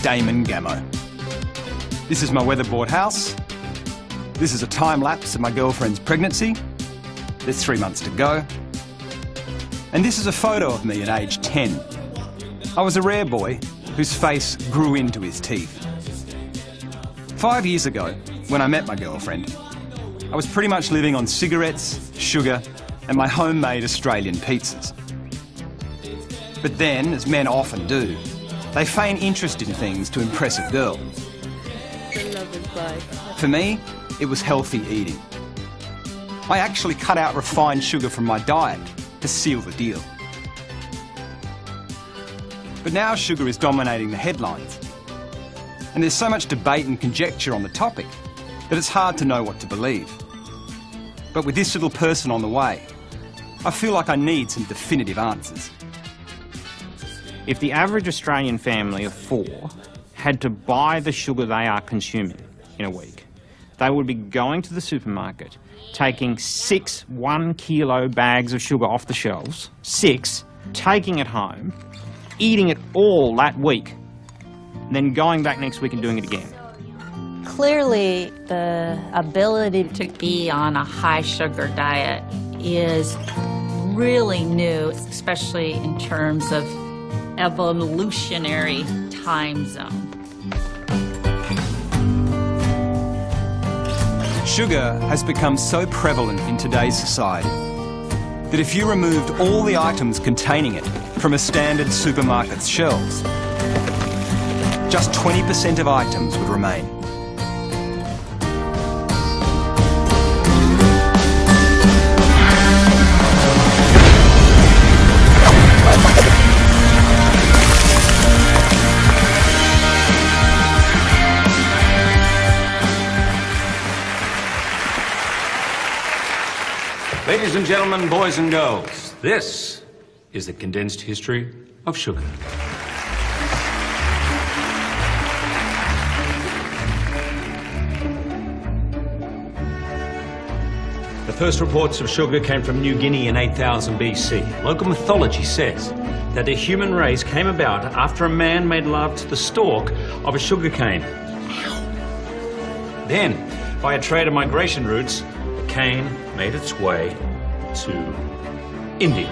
Damon Gamo. This is my weatherboard house. This is a time-lapse of my girlfriend's pregnancy. There's 3 months to go. And this is a photo of me at age 10. I was a rare boy whose face grew into his teeth. 5 years ago, when I met my girlfriend, I was pretty much living on cigarettes, sugar, and my homemade Australian pizzas. But then, as men often do, they feign interest in things to impress a girl. For me, it was healthy eating. I actually cut out refined sugar from my diet to seal the deal. But now sugar is dominating the headlines. And there's so much debate and conjecture on the topic that it's hard to know what to believe. But with this little person on the way, I feel like I need some definitive answers. If the average Australian family of 4 had to buy the sugar they are consuming in a week, they would be going to the supermarket, taking 6 1-kilo bags of sugar off the shelves, 6, taking it home, eating it all that week, then going back next week and doing it again. Clearly, the ability to be on a high-sugar diet is really new, especially in terms of evolutionary time zone. Sugar has become so prevalent in today's society that if you removed all the items containing it from a standard supermarket's shelves, just 20% of items would remain. Ladies and gentlemen, boys and girls, this is the condensed history of sugar. The first reports of sugar came from New Guinea in 8000 BC. Local mythology says that the human race came about after a man made love to the stalk of a sugarcane. Then, by a trade of migration routes, the cane made its way to India.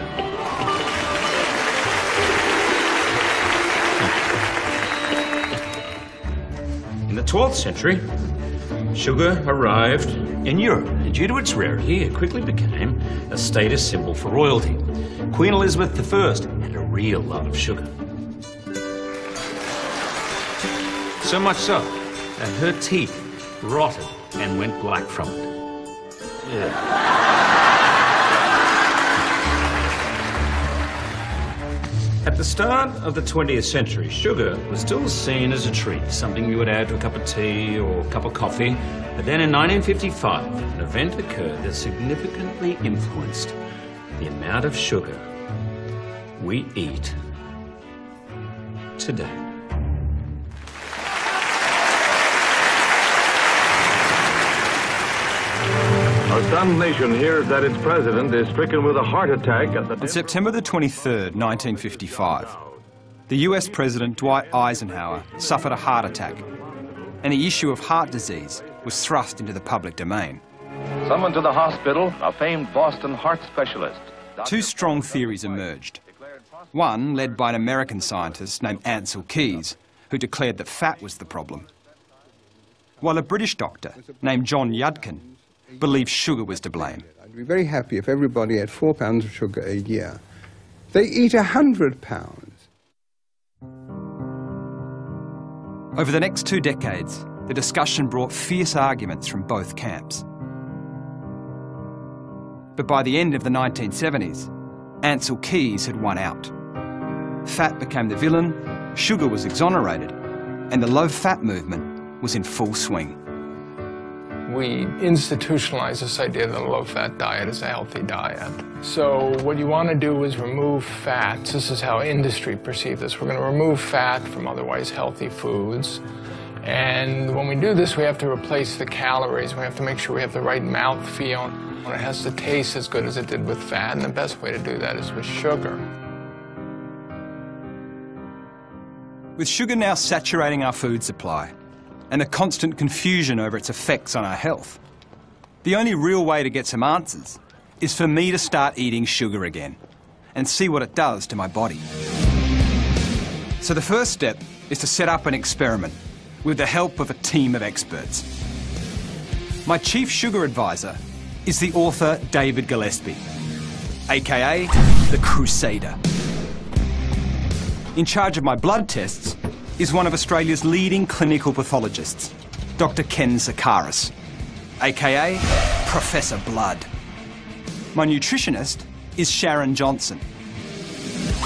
In the 12th century, sugar arrived in Europe, and due to its rarity, it quickly became a status symbol for royalty. Queen Elizabeth I had a real love of sugar. So much so that her teeth rotted and went black from it. Yeah. At the start of the 20th century, sugar was still seen as a treat, something you would add to a cup of tea or a cup of coffee. But then in 1955, an event occurred that significantly influenced the amount of sugar we eat today. A stunned nation hears that its president is stricken with a heart attack at the... On September the 23rd, 1955, the US President Dwight Eisenhower suffered a heart attack, and the issue of heart disease was thrust into the public domain. Summoned to the hospital, a famed Boston heart specialist. 2 strong theories emerged. One led by an American scientist named Ancel Keys, who declared that fat was the problem, while a British doctor named John Yudkin believed sugar was to blame. I'd be very happy if everybody had 4 pounds of sugar a year. They eat 100 pounds. Over the next 2 decades, the discussion brought fierce arguments from both camps. But by the end of the 1970s, Ancel Keys had won out. Fat became the villain, sugar was exonerated, and the low-fat movement was in full swing. We institutionalize this idea that a low-fat diet is a healthy diet. So what you want to do is remove fats. This is how industry perceives this. We're going to remove fat from otherwise healthy foods. And when we do this, we have to replace the calories. We have to make sure we have the right mouthfeel. It has to taste as good as it did with fat, and the best way to do that is with sugar. With sugar now saturating our food supply and the constant confusion over its effects on our health, the only real way to get some answers is for me to start eating sugar again and see what it does to my body. So the first step is to set up an experiment with the help of a team of experts. My chief sugar advisor is the author David Gillespie, aka the Crusader. In charge of my blood tests is one of Australia's leading clinical pathologists, Dr. Ken Zakaris, aka Professor Blood. My nutritionist is Sharon Johnson,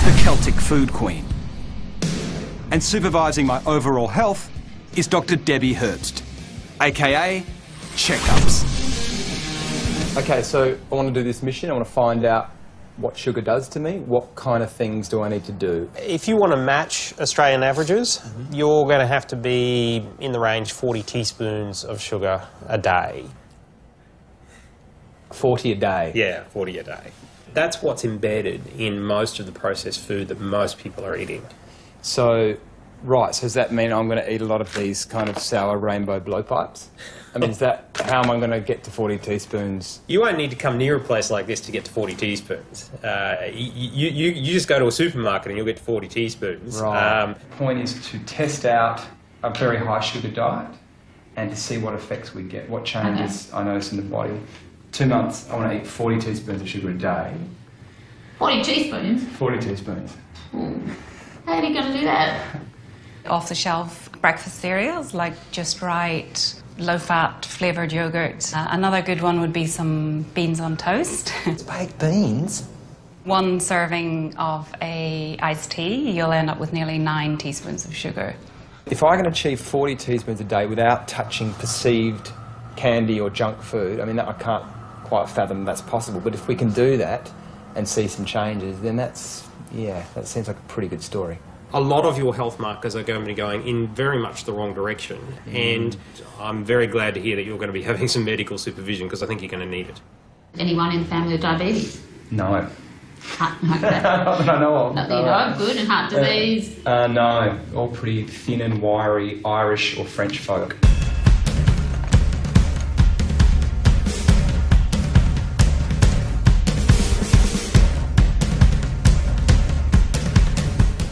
the Celtic food queen. And supervising my overall health is Dr. Debbie Herbst, aka Checkups. Okay, so I want to do this mission. I want to find out what sugar does to me. What kind of things do I need to do? If you want to match Australian averages, you're going to have to be in the range 40 teaspoons of sugar a day. 40 a day? Yeah, 40 a day. That's what's embedded in most of the processed food that most people are eating. So, right, so does that mean I'm going to eat a lot of these kind of sour rainbow blowpipes? I mean, is that, how am I going to get to 40 teaspoons? You won't need to come near a place like this to get to 40 teaspoons. You just go to a supermarket and you'll get to 40 teaspoons. Right. The point is to test out a very high sugar diet and to see what effects we get, what changes I notice in the body. 2 months, I want to eat 40 teaspoons of sugar a day. 40 teaspoons? 40 teaspoons. Ooh. How are you going to do that? Off-the-shelf breakfast cereals like Just Right, low-fat flavoured yogurt. Another good one would be some beans on toast. Baked beans? 1 serving of a iced tea, you'll end up with nearly 9 teaspoons of sugar. If I can achieve 40 teaspoons a day without touching perceived candy or junk food, I mean, I can't quite fathom that's possible, but if we can do that and see some changes, then that's, yeah, that seems like a pretty good story. A lot of your health markers are going to be going in very much the wrong direction, and I'm very glad to hear that you're going to be having some medical supervision because I think you're going to need it. Anyone in the family with diabetes? No. Not Not that I know of. that you know, good, and heart disease? No, all pretty thin and wiry Irish or French folk.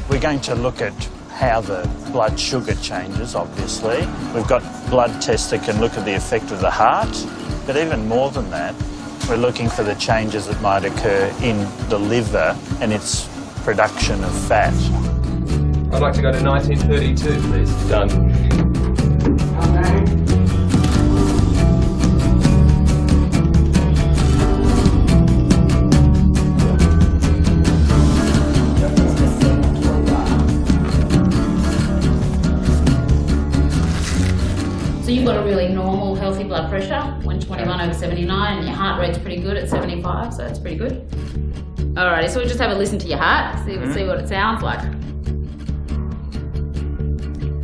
We're going to look at how the blood sugar changes, obviously. We've got blood tests that can look at the effect of the heart, but even more than that, we're looking for the changes that might occur in the liver and its production of fat. I'd like to go to 1932, please. Done. So you've got a really normal, healthy blood pressure, 121/79, and your heart rate's pretty good at 75, so that's pretty good. Alrighty, so we'll just have a listen to your heart, see what it sounds like.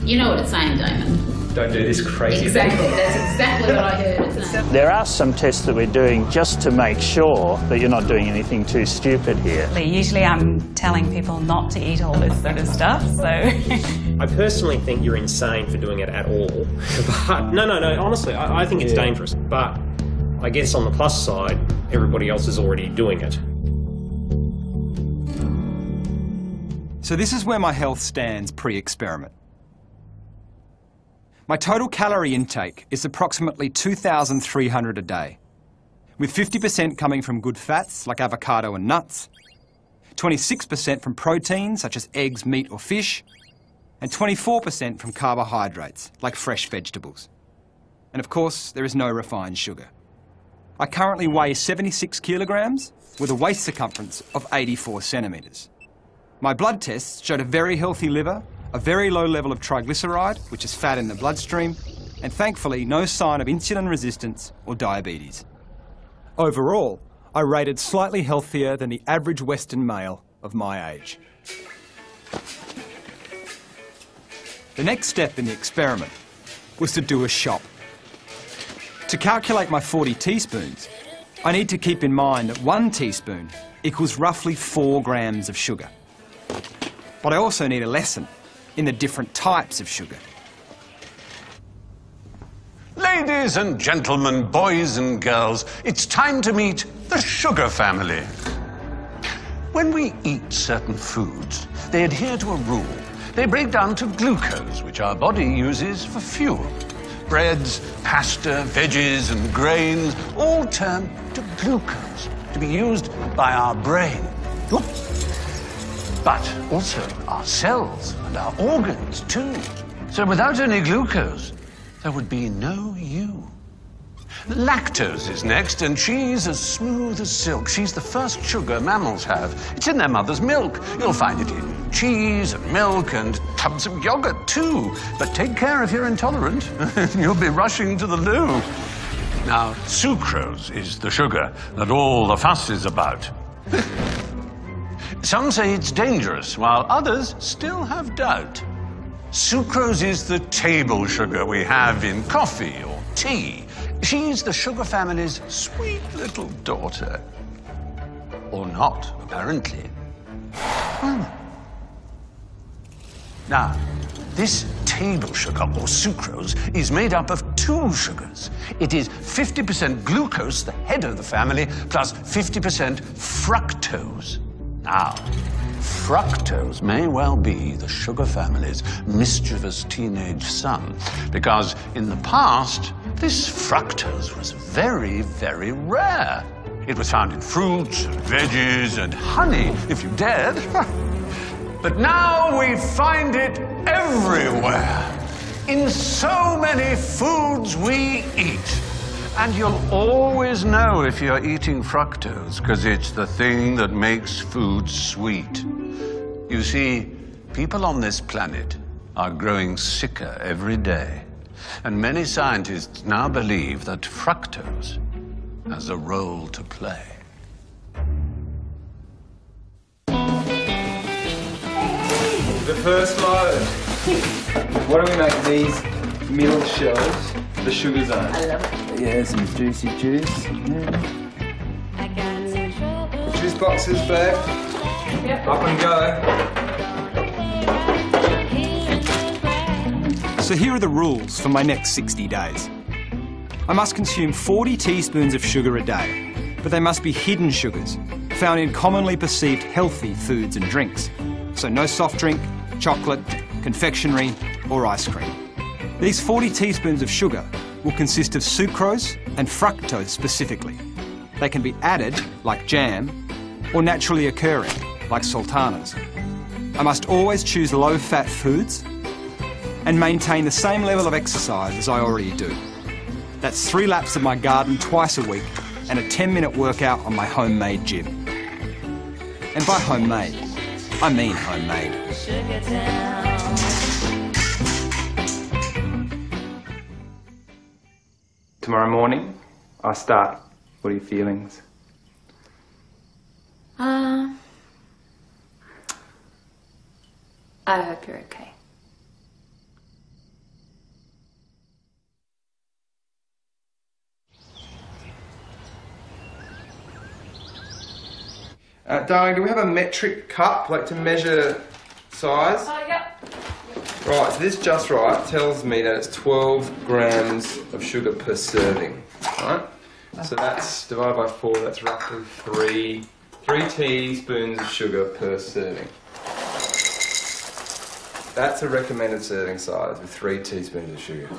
You know what it's saying, Damon. Don't do this crazy Exactly, thing. that's exactly what I heard it saying. There are some tests that we're doing just to make sure that you're not doing anything too stupid here. Usually I'm telling people not to eat all this sort of stuff, so... I personally think you're insane for doing it at all. But no, honestly, I think it's dangerous. But I guess on the plus side, everybody else is already doing it. So this is where my health stands pre-experiment. My total calorie intake is approximately 2,300 a day, with 50% coming from good fats like avocado and nuts, 26% from protein such as eggs, meat or fish, and 24% from carbohydrates like fresh vegetables. And of course, there is no refined sugar. I currently weigh 76 kilograms with a waist circumference of 84 centimetres. My blood tests showed a very healthy liver, a very low level of triglyceride, which is fat in the bloodstream, and thankfully no sign of insulin resistance or diabetes. Overall, I rated slightly healthier than the average Western male of my age. The next step in the experiment was to do a shop. To calculate my 40 teaspoons, I need to keep in mind that 1 teaspoon equals roughly 4 grams of sugar. But I also need a lesson in the different types of sugar. Ladies and gentlemen, boys and girls, it's time to meet the sugar family. When we eat certain foods, they adhere to a rule. They break down to glucose, which our body uses for fuel. Breads, pasta, veggies, and grains all turn to glucose to be used by our brain. But also our cells and our organs, too. So without any glucose, there would be no you. Lactose is next, and she's as smooth as silk. She's the first sugar mammals have. It's in their mother's milk. You'll find it in cheese and milk and tubs of yogurt, too. But take care if you're intolerant. You'll be rushing to the loo. Now, sucrose is the sugar that all the fuss is about. Some say it's dangerous, while others still have doubt. Sucrose is the table sugar we have in coffee or tea. She's the sugar family's sweet little daughter. Or not, apparently. Now, this table sugar, or sucrose, is made up of two sugars. It is 50% glucose, the head of the family, plus 50% fructose. Now, fructose may well be the sugar family's mischievous teenage son, because in the past, this fructose was very, very rare. It was found in fruits, and veggies, and honey, if you dared. But now we find it everywhere, in so many foods we eat. And you'll always know if you're eating fructose, because it's the thing that makes food sweet. You see, people on this planet are growing sicker every day. And many scientists now believe that fructose has a role to play. The first load. Why don't we make these middle shelves the sugar zone? I love it. Yeah, some juicy juice. Yeah. Juice boxes, babe. Yep. Up and go. So here are the rules for my next 60 days. I must consume 40 teaspoons of sugar a day, but they must be hidden sugars, found in commonly perceived healthy foods and drinks. So no soft drink, chocolate, confectionery, or ice cream. These 40 teaspoons of sugar will consist of sucrose and fructose specifically. They can be added, like jam, or naturally occurring, like sultanas. I must always choose low-fat foods and maintain the same level of exercise as I already do. That's 3 laps of my garden twice a week and a 10-minute workout on my homemade gym. And by homemade, I mean homemade. Tomorrow morning, I start. What are your feelings? I hope you're okay. Darling, do we have a metric cup, like to measure size? Yep. Right, so this just right tells me that it's 12 grams of sugar per serving, right? So that's divided by 4, that's roughly 3 teaspoons of sugar per serving. That's a recommended serving size with 3 teaspoons of sugar.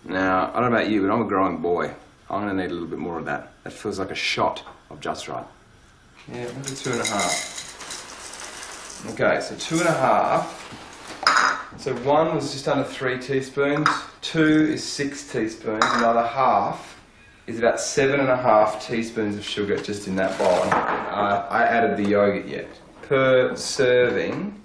Now, I don't know about you, but I'm a growing boy. I'm going to need a little bit more of that. That feels like a shot of just right. Yeah, maybe 2.5. Okay, so 2.5. So 1 was just under 3 teaspoons, 2 is 6 teaspoons, another half is about 7.5 teaspoons of sugar just in that bowl. I added the yogurt yet. Per serving,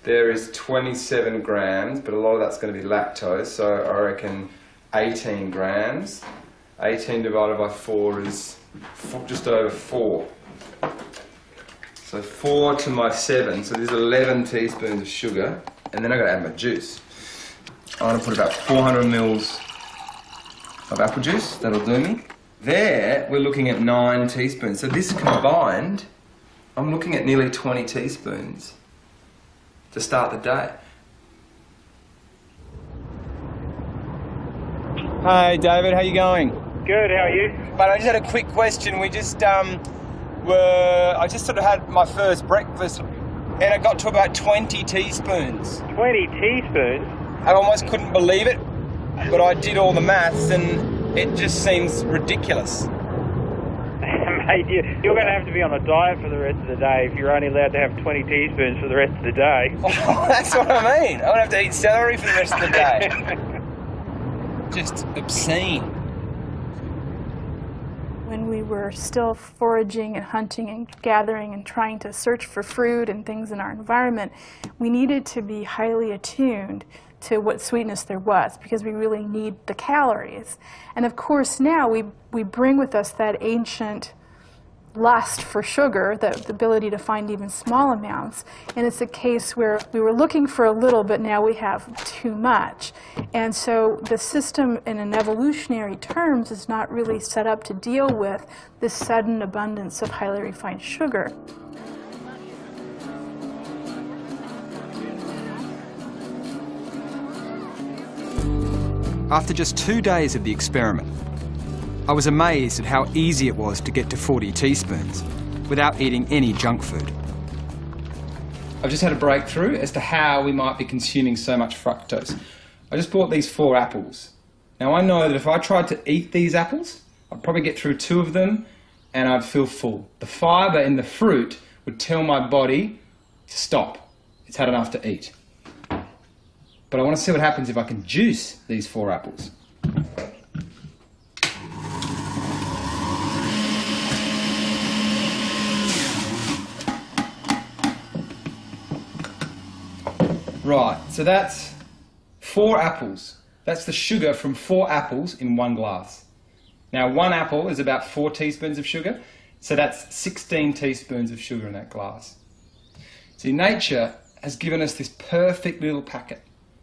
there is 27 grams, but a lot of that's going to be lactose, so I reckon 18 grams. 18 divided by 4 is just over 4. So 4 to my 7, so there's 11 teaspoons of sugar, and then I've got to add my juice. I'm going to put about 400 mils of apple juice, that'll do me. There, we're looking at 9 teaspoons. So this combined, I'm looking at nearly 20 teaspoons to start the day. Hey David, how you going? Good, how are you? But I just had a quick question. We just I just sort of had my first breakfast and I got to about 20 teaspoons. 20 teaspoons? I almost couldn't believe it, but I did all the maths and it just seems ridiculous. Mate, you're going to have to be on a diet for the rest of the day if you're only allowed to have 20 teaspoons for the rest of the day. Oh, that's what I mean. I'm going to have to eat celery for the rest of the day. Just obscene. When we were still foraging and hunting and gathering and trying to search for fruit and things in our environment, we needed to be highly attuned to what sweetness there was, because we really need the calories. And of course now we bring with us that ancient lust for sugar, the ability to find even small amounts, and it's a case where we were looking for a little but now we have too much. And so the system in an evolutionary terms is not really set up to deal with this sudden abundance of highly refined sugar. After just 2 days of the experiment, I was amazed at how easy it was to get to 40 teaspoons without eating any junk food. I've just had a breakthrough as to how we might be consuming so much fructose. I just bought these 4 apples. Now I know that if I tried to eat these apples, I'd probably get through 2 of them and I'd feel full. The fibre in the fruit would tell my body to stop. It's had enough to eat. But I want to see what happens if I can juice these 4 apples. Right, so that's 4 apples. That's the sugar from 4 apples in 1 glass. Now 1 apple is about 4 teaspoons of sugar, so that's 16 teaspoons of sugar in that glass. See, nature has given us this perfect little packet,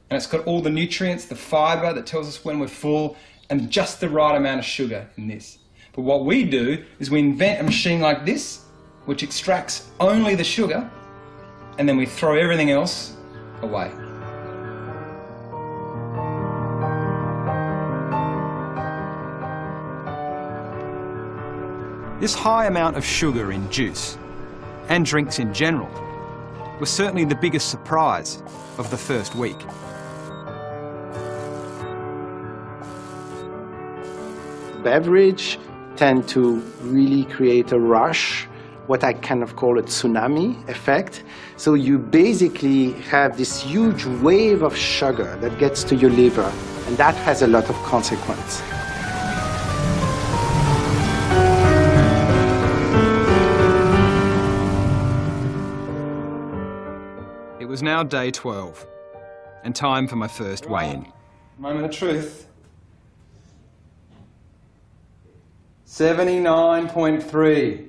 and it's got all the nutrients, the fibre that tells us when we're full, and just the right amount of sugar in this. But what we do is we invent a machine like this, which extracts only the sugar, and then we throw everything else away. This high amount of sugar in juice, and drinks in general, was certainly the biggest surprise of the first week. Beverage tend to really create a rush, what I kind of call a tsunami effect. So you basically have this huge wave of sugar that gets to your liver, and that has a lot of consequence. It was now day 12, and time for my first weigh-in. Moment of truth. 79.3.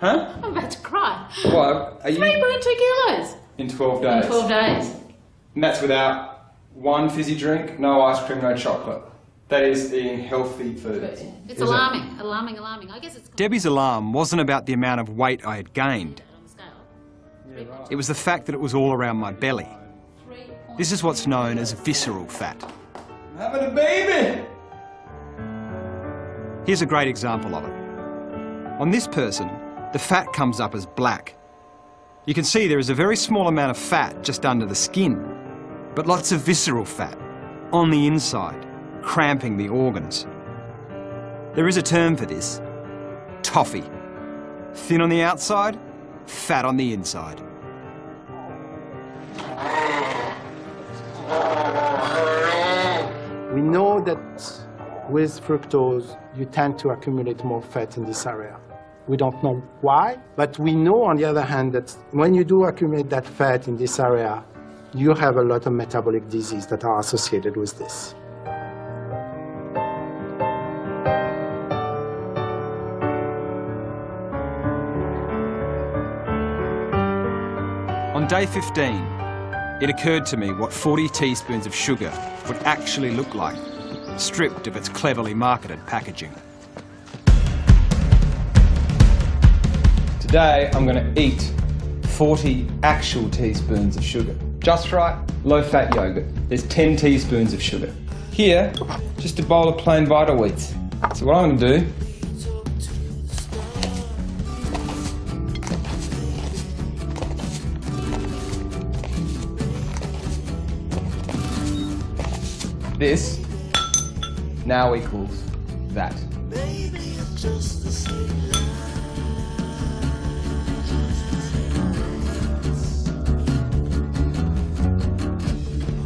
Huh? I'm about to cry. What? Are you 3.2 kilos. in 12 days? In 12 days. And that's without 1 fizzy drink, no ice cream, no chocolate. That is eating healthy foods. It's alarming, alarming. I guess it's... Debbie's alarm wasn't about the amount of weight I had gained. It was the fact that it was all around my belly. This is what's known as visceral fat. I'm having a baby! Here's a great example of it. On this person, the fat comes up as black. You can see there is a very small amount of fat just under the skin, but lots of visceral fat on the inside, cramping the organs. There is a term for this: toffee. Thin on the outside, fat on the inside. We know that with fructose, you tend to accumulate more fat in this area. We don't know why, but we know, on the other hand, that when you do accumulate that fat in this area, you have a lot of metabolic disease that are associated with this. On day 15, it occurred to me what 40 teaspoons of sugar would actually look like, stripped of its cleverly marketed packaging. Today, I'm going to eat 40 actual teaspoons of sugar. Just right, low-fat yogurt. There's 10 teaspoons of sugar. here, just a bowl of plain vital wheats. So what I'm going to do this now equals that.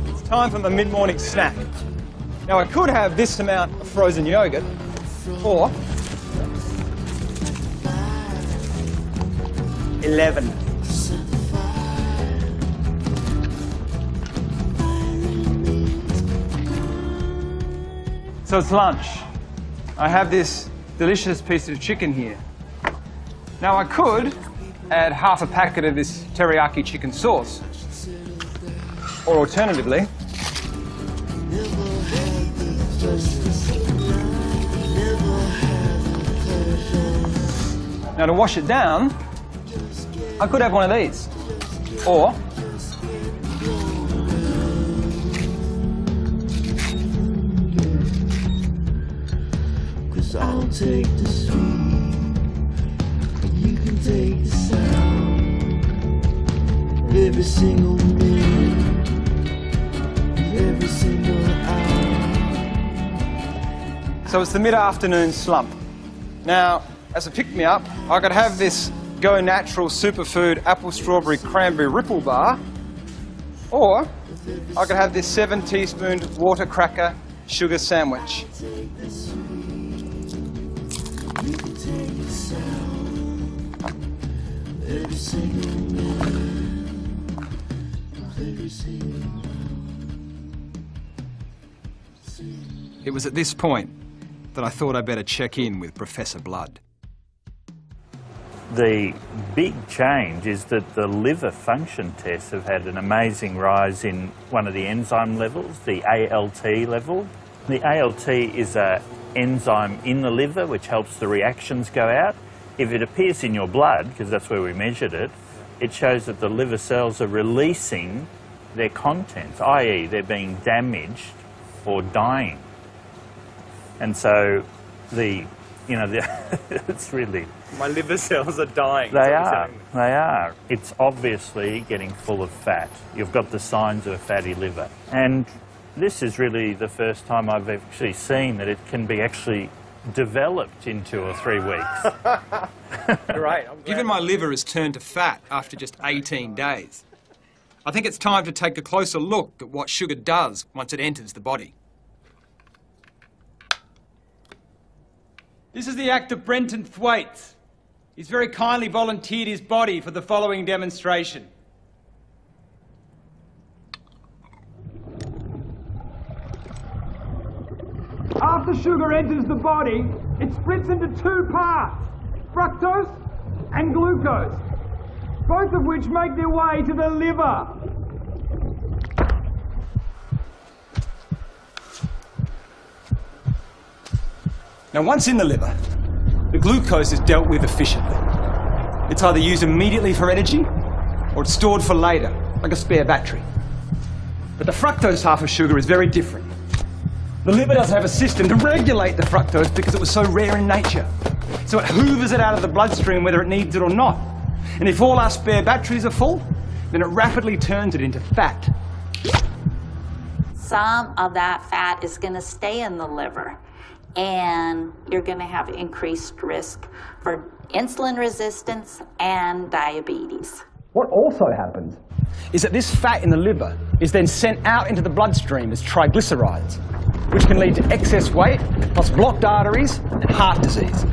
It's time for my mid-morning snack. Now I could have this amount of frozen yogurt, or 11. So it's lunch. I have this delicious piece of chicken here. Now I could add half a packet of this teriyaki chicken sauce, or alternatively, now to wash it down, I could have one of these, or I'll take the sweet, you can take the sound. Every single minute, every single hour. So it's the mid-afternoon slump. Now, as a pick-me-up, I could have this Go Natural Superfood Apple Strawberry Cranberry Ripple Bar, or I could have this 7-teaspoon Water Cracker Sugar Sandwich. It was at this point that I thought I'd better check in with Professor Blood. The big change is that the liver function tests have had an amazing rise in one of the enzyme levels, the ALT level. The ALT is an enzyme in the liver which helps the reactions go out. If it appears in your blood, because that's where we measured it, it shows that the liver cells are releasing their contents, i.e. they're being damaged or dying. And so it's really... My liver cells are dying. They are. It's obviously getting full of fat. You've got the signs of a fatty liver. And this is really the first time I've actually seen that it can be actually developed in 2 or 3 weeks. Right. Given my liver has turned to fat after just 18 days, I think it's time to take a closer look at what sugar does once it enters the body. This is the actor Brenton Thwaites. He's very kindly volunteered his body for the following demonstration. After sugar enters the body, it splits into 2 parts, fructose and glucose, both of which make their way to the liver. Now, once in the liver, the glucose is dealt with efficiently. It's either used immediately for energy, or it's stored for later, like a spare battery. But the fructose half of sugar is very different. The liver doesn't have a system to regulate the fructose because it was so rare in nature. So it hoovers it out of the bloodstream whether it needs it or not. And if all our spare batteries are full, then it rapidly turns it into fat. Some of that fat is going to stay in the liver, and you're going to have increased risk for insulin resistance and diabetes. What also happens is that this fat in the liver is then sent out into the bloodstream as triglycerides, which can lead to excess weight, plus blocked arteries and heart disease.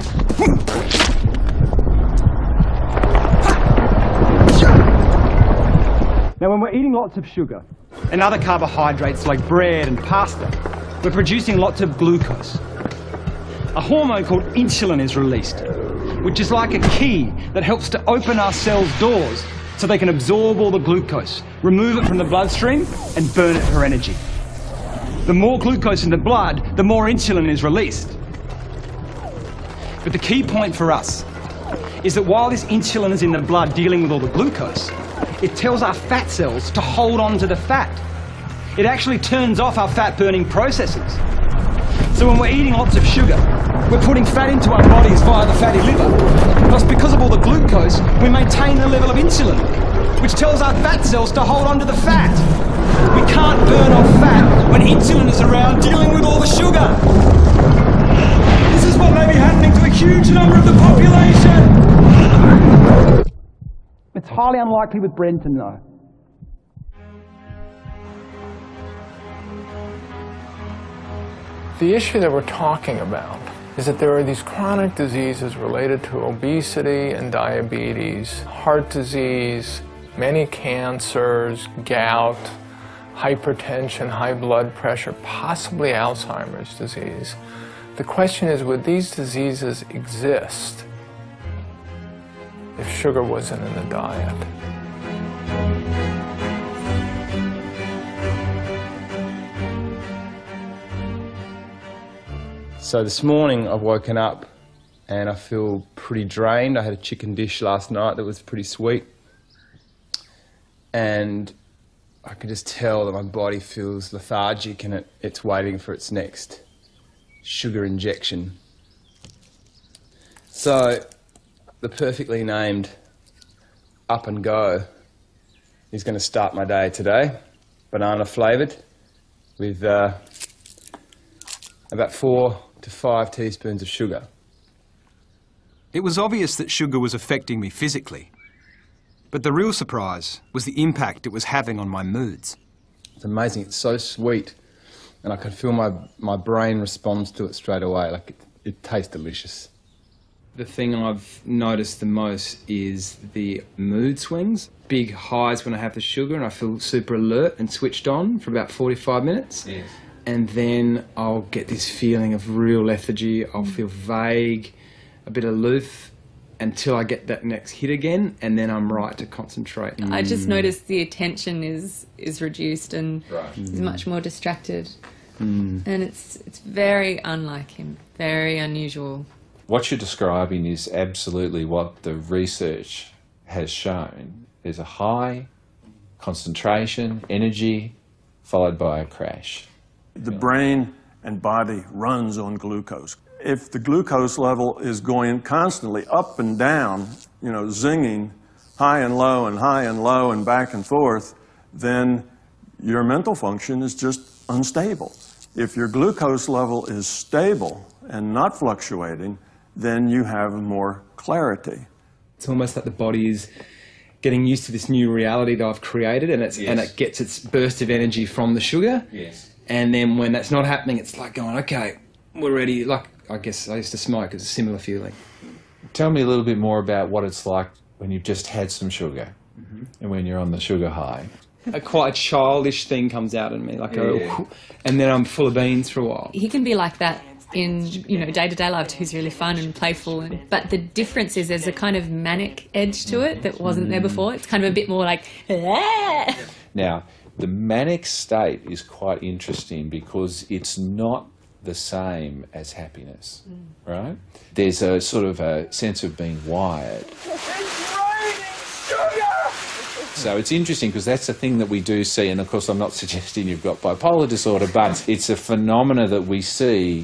Now, when we're eating lots of sugar and other carbohydrates like bread and pasta, we're producing lots of glucose. A hormone called insulin is released, which is like a key that helps to open our cells' doors so they can absorb all the glucose, remove it from the bloodstream, and burn it for energy. The more glucose in the blood, the more insulin is released. But the key point for us is that while this insulin is in the blood dealing with all the glucose, it tells our fat cells to hold on to the fat. it actually turns off our fat-burning processes. So when we're eating lots of sugar, we're putting fat into our bodies via the fatty liver. Plus, because of all the glucose, we maintain the level of insulin, which tells our fat cells to hold on to the fat. We can't burn off fat when insulin is around dealing with all the sugar. This is what may be happening to a huge number of the population. It's highly unlikely with Brenton, though. The issue that we're talking about is that there are these chronic diseases related to obesity and diabetes, heart disease, many cancers, gout, hypertension, high blood pressure, possibly Alzheimer's disease. The question is, would these diseases exist if sugar wasn't in the diet? So this morning I've woken up and I feel pretty drained. I had a chicken dish last night that was pretty sweet. And I can just tell that my body feels lethargic and it's waiting for its next sugar injection. So the perfectly named Up and Go is going to start my day today, banana flavoured, with about 4 to 5 teaspoons of sugar. It was obvious that sugar was affecting me physically, but the real surprise was the impact it was having on my moods. It's amazing, it's so sweet, and I can feel my brain responds to it straight away, like it tastes delicious. The thing I've noticed the most is the mood swings. Big highs when I have the sugar and I feel super alert and switched on for about 45 minutes. Yes. And then I'll get this feeling of real lethargy. I'll feel vague, a bit aloof, until I get that next hit again, and then I'm right to concentrate. I just noticed the attention is reduced and is much more distracted. And it's very unlike him, very unusual. What you're describing is absolutely what the research has shown. There's a high concentration, energy, followed by a crash. The brain and body runs on glucose. If the glucose level is going constantly up and down, you know, zinging high and low and back and forth, then your mental function is just unstable. If your glucose level is stable and not fluctuating, then you have more clarity. It's almost like the body is getting used to this new reality that I've created, and it gets its burst of energy from the sugar. Yes. And then when that's not happening, it's like going, okay, we're ready. Like, I guess I used to smoke. It's a similar feeling. Tell me a little bit more about what it's like when you've just had some sugar and when you're on the sugar high. Quite a childish thing comes out in me, like and then I'm full of beans for a while. He can be like that in, you know, day-to-day life. He's really fun and playful, but the difference is there's a kind of manic edge to it that wasn't there before. It's kind of a bit more like, ah! Now, the manic state is quite interesting because it's not the same as happiness, right? There's a sort of a sense of being wired. So it's interesting because that's the thing that we do see, and of course I'm not suggesting you've got bipolar disorder, but it's a phenomena that we see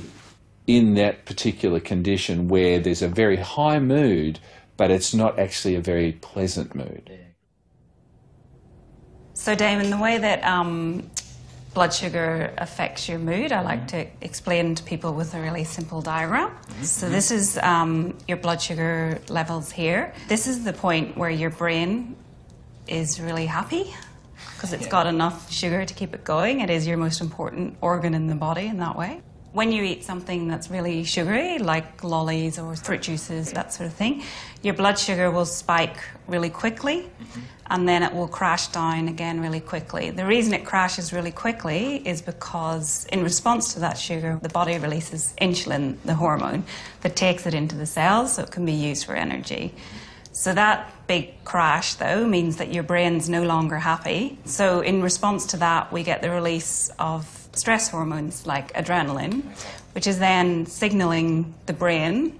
in that particular condition where there's a very high mood, but it's not actually a very pleasant mood. So Damon, the way that blood sugar affects your mood, I like to explain to people with a really simple diagram. So this is your blood sugar levels here. This is the point where your brain is really happy because it's got enough sugar to keep it going. It is your most important organ in the body in that way. When you eat something that's really sugary, like lollies or fruit juices, that sort of thing, your blood sugar will spike really quickly and then it will crash down again really quickly. The reason it crashes really quickly is because in response to that sugar, the body releases insulin, the hormone, that takes it into the cells so it can be used for energy. So that big crash, though, means that your brain's no longer happy. So in response to that, we get the release of stress hormones like adrenaline, which is then signaling the brain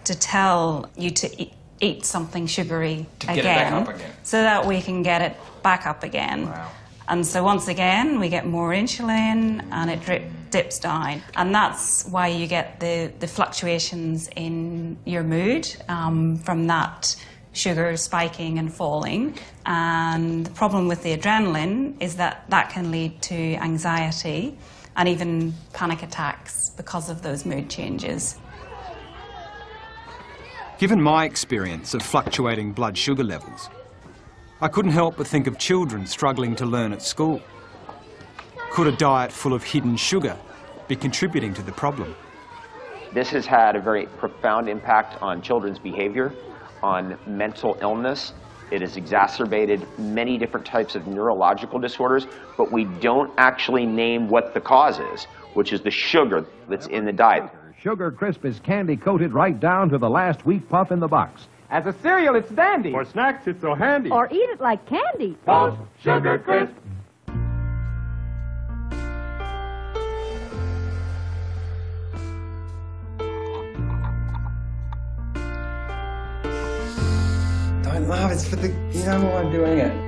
to tell you to eat something sugary again, so that we can get it back up again. Wow. And so once again, we get more insulin and it dips down. And that's why you get the fluctuations in your mood from that sugar spiking and falling. And the problem with the adrenaline is that that can lead to anxiety and even panic attacks because of those mood changes. Given my experience of fluctuating blood sugar levels, I couldn't help but think of children struggling to learn at school. Could a diet full of hidden sugar be contributing to the problem? This has had a very profound impact on children's behavior, on mental illness. It has exacerbated many different types of neurological disorders, but we don't actually name what the cause is, which is the sugar that's in the diet. Sugar Crisp is candy coated right down to the last wheat puff in the box. As a cereal, it's dandy. For snacks, it's so handy. Or eat it like candy. Toast Sugar Crisp. Don't laugh, it's for the... You know why I'm doing it.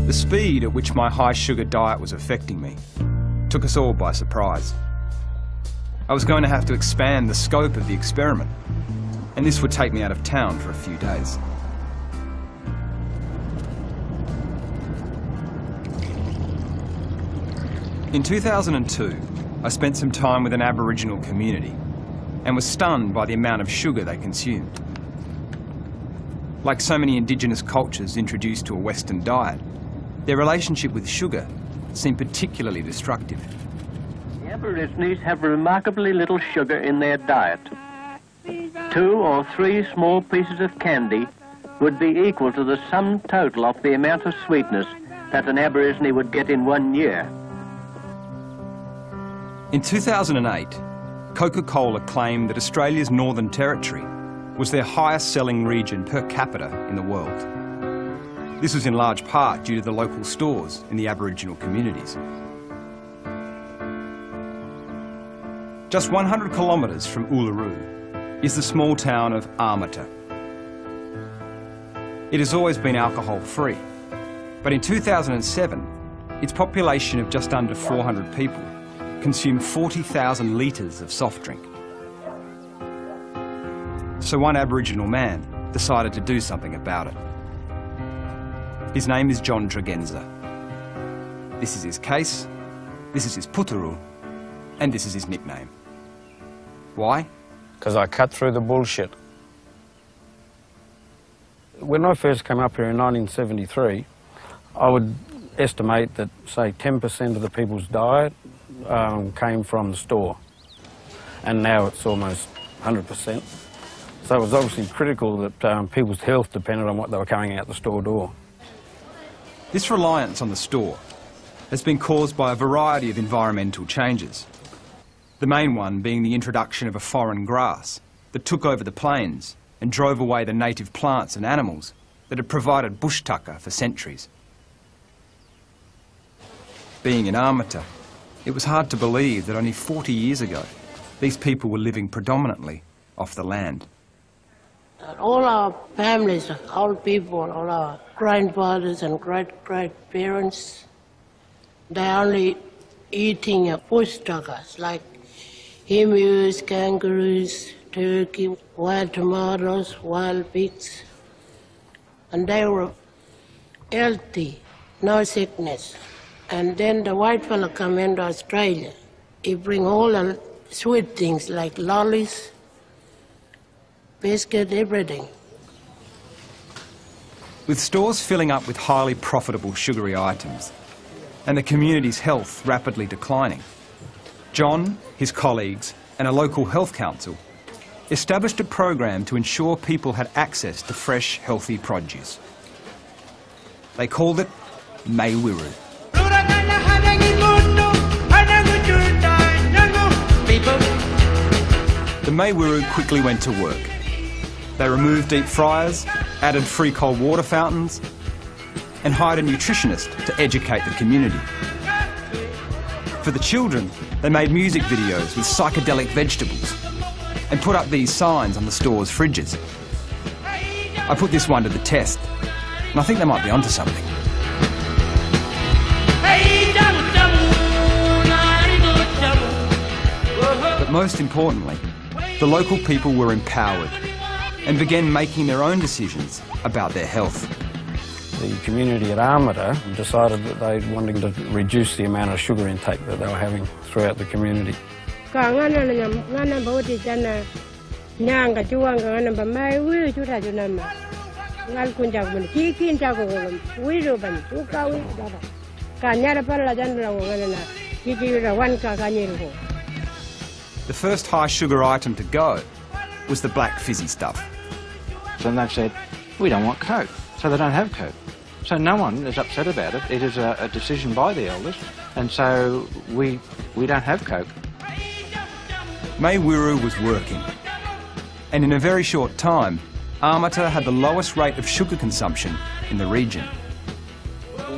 The speed at which my high-sugar diet was affecting me took us all by surprise. I was going to have to expand the scope of the experiment, and this would take me out of town for a few days. In 2002, I spent some time with an Aboriginal community and was stunned by the amount of sugar they consumed. Like so many Indigenous cultures introduced to a Western diet, their relationship with sugar seemed particularly destructive. The Aborigines have remarkably little sugar in their diet. 2 or 3 small pieces of candy would be equal to the sum total of the amount of sweetness that an Aborigine would get in 1 year. In 2008, Coca-Cola claimed that Australia's Northern Territory was their highest selling region per capita in the world. This was in large part due to the local stores in the Aboriginal communities. Just 100 kilometres from Uluru is the small town of Armata. It has always been alcohol-free, but in 2007, its population of just under 400 people consumed 40,000 litres of soft drink. So one Aboriginal man decided to do something about it. His name is John Tregenza. This is his case, this is his puturu, and this is his nickname. Why? Because I cut through the bullshit. When I first came up here in 1973, I would estimate that, say, 10% of the people's diet came from the store. And now it's almost 100%. So it was obviously critical that people's health depended on what they were coming out the store door. This reliance on the store has been caused by a variety of environmental changes. The main one being the introduction of a foreign grass that took over the plains and drove away the native plants and animals that had provided bush tucker for centuries. Being in Armata, it was hard to believe that only 40 years ago, these people were living predominantly off the land. All our families, old people, all our grandfathers and great-grandparents, they're only eating bush tuckers like emus, kangaroos, turkey, wild tomatoes, wild pigs. And they were healthy, no sickness. And then the white fella come into Australia. He bring all the sweet things like lollies, biscuit, everything. With stores filling up with highly profitable sugary items and the community's health rapidly declining, John, his colleagues and a local health council established a program to ensure people had access to fresh, healthy produce. They called it Maiwiru. The Maiwiru quickly went to work. They removed deep fryers, added free cold water fountains, and hired a nutritionist to educate the community. For the children, they made music videos with psychedelic vegetables and put up these signs on the store's fridges. I put this one to the test, and I think they might be onto something. But most importantly, the local people were empowered and began making their own decisions about their health. The community at Armata decided that they wanted to reduce the amount of sugar intake that they were having throughout the community. The first high sugar item to go was the black fizzy stuff. So they've said, we don't want Coke, so they don't have Coke. So no one is upset about it. It is a decision by the elders, and so we don't have Coke. Mai Wiru was working, and in a very short time, Armata had the lowest rate of sugar consumption in the region.